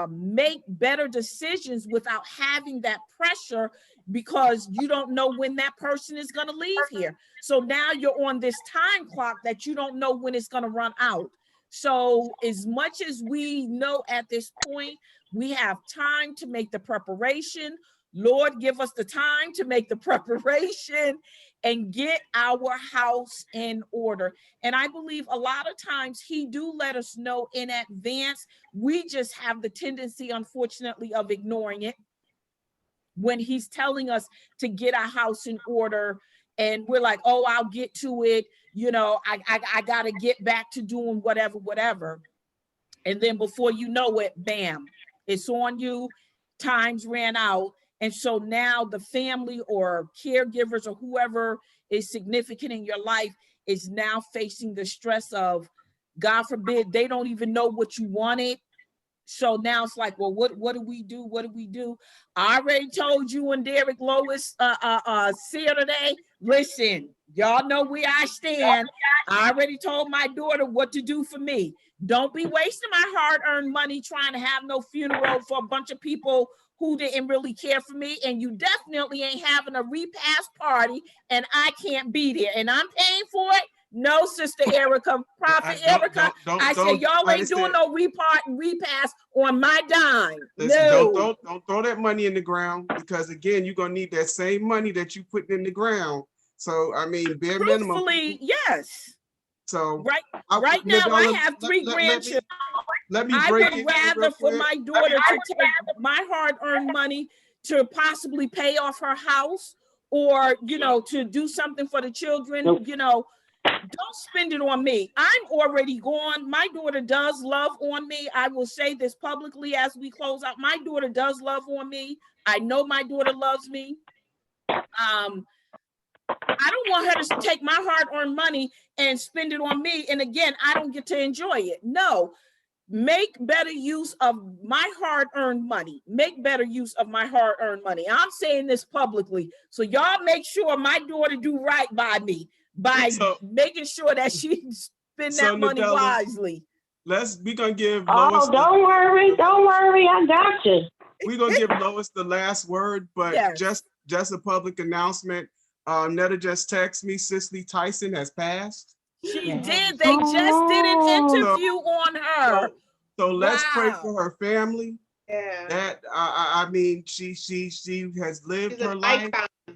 make better decisions without having that pressure because you don't know when that person is going to leave here. So now you're on this time clock that you don't know when it's going to run out. So as much as we know at this point, we have time to make the preparation, Lord, give us the time to make the preparation and get our house in order. And I believe a lot of times he do let us know in advance. We just have the tendency, unfortunately, of ignoring it when he's telling us to get our house in order. And we're like, oh, I'll get to it. You know, I got to get back to doing whatever. And then before you know it, bam, it's on you. Times ran out. And so now the family or caregivers or whoever is significant in your life is now facing the stress of, God forbid, they don't even know what you wanted. So now it's like, well, what do we do? What do we do? I already told you and Derek Lois Saturday. Listen, y'all know where I stand. I already told my daughter what to do for me. Don't be wasting my hard-earned money trying to have no funeral for a bunch of people who didn't really care for me. And you definitely ain't having a repast party and I can't be there. And I'm paying for it. No, Sister Erica, Prophet Erica. I said, y'all ain't doing no repast on my dime. Listen, No. don't throw that money in the ground, because again, you're gonna need that same money that you put in the ground. So I mean, bare minimum. Truthfully, yes. So right now, I have three grandchildren. Let me I break would it rather for my daughter to take my hard-earned money to possibly pay off her house, or you know, to do something for the children. You know, don't spend it on me. I'm already gone. My daughter does love on me. I will say this publicly as we close out. My daughter does love on me. I know my daughter loves me. I don't want her to take my hard-earned money and spend it on me. And again, I don't get to enjoy it. No, make better use of my hard-earned money. Make better use of my hard-earned money. I'm saying this publicly. So y'all make sure my daughter do right by me by making sure that she spend that money wisely. We're gonna give Lois. Don't worry, I got you. We're gonna give Lois the last word, but yes. just a public announcement. Netta just texted me, Cicely Tyson has passed. She did. They just did an interview on her. So let's pray for her family. Yeah. That I mean, she has lived her life.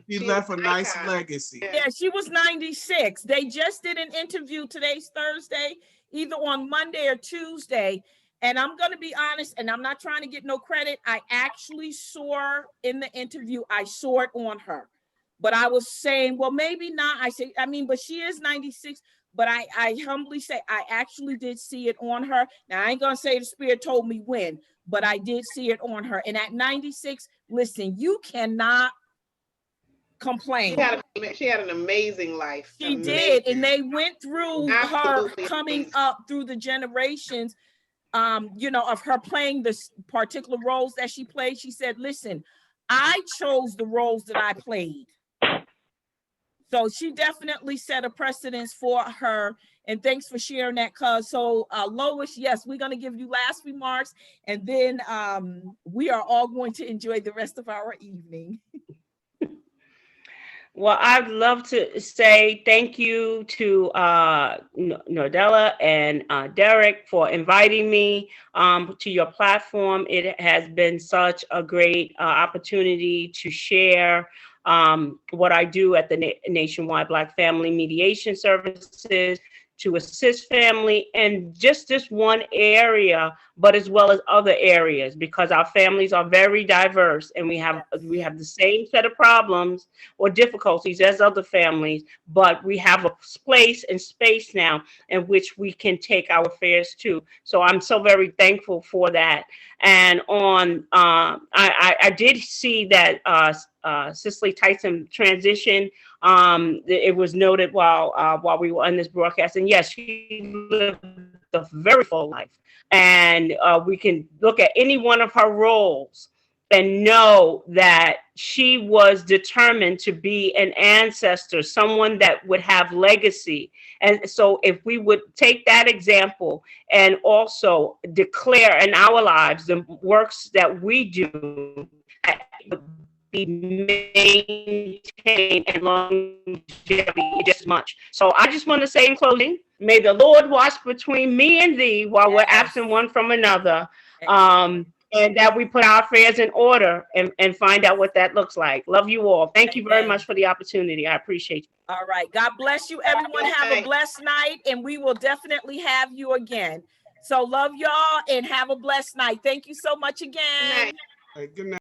She left a nice legacy. Yeah, she was 96. They just did an interview. Today's Thursday, either on Monday or Tuesday. And I'm going to be honest, and I'm not trying to get no credit. I actually saw in the interview, I saw it on her. But I was saying, well, maybe not. But she is 96. But I humbly say, I actually did see it on her. Now, I ain't going to say the Spirit told me when, but I did see it on her. And at 96, listen, you cannot complain. She had an amazing life. She did. And they went through her coming up through the generations, of her playing the particular roles that she played. She said, listen, I chose the roles that I played. So she definitely set a precedence for her. And thanks for sharing that, cuz. So Lois, yes, we're going to give you last remarks. And then we are all going to enjoy the rest of our evening. Well, I'd love to say thank you to Nordella and Derek for inviting me to your platform. It has been such a great opportunity to share what I do at the Nationwide Black Family Mediation Services, to assist family in just this one area, but as well as other areas, because our families are very diverse and we have the same set of problems or difficulties as other families, but we have a place and space now in which we can take our affairs to. So I'm so very thankful for that. And I did see that Cicely Tyson transition. It was noted while we were on this broadcast, and yes, she lived a very full life. And we can look at any one of her roles and know that she was determined to be an ancestor, someone that would have legacy. And so if we would take that example and also declare in our lives the works that we do, be maintained and longevity just as much. So I just want to say in closing, may the Lord watch between me and thee while we're absent one from another. and that we put our affairs in order and find out what that looks like. Love you all. Thank you very much for the opportunity. I appreciate you. All right. God bless you, everyone. Have a blessed night, and we will definitely have you again. So love y'all and have a blessed night. Thank you so much again. Good night.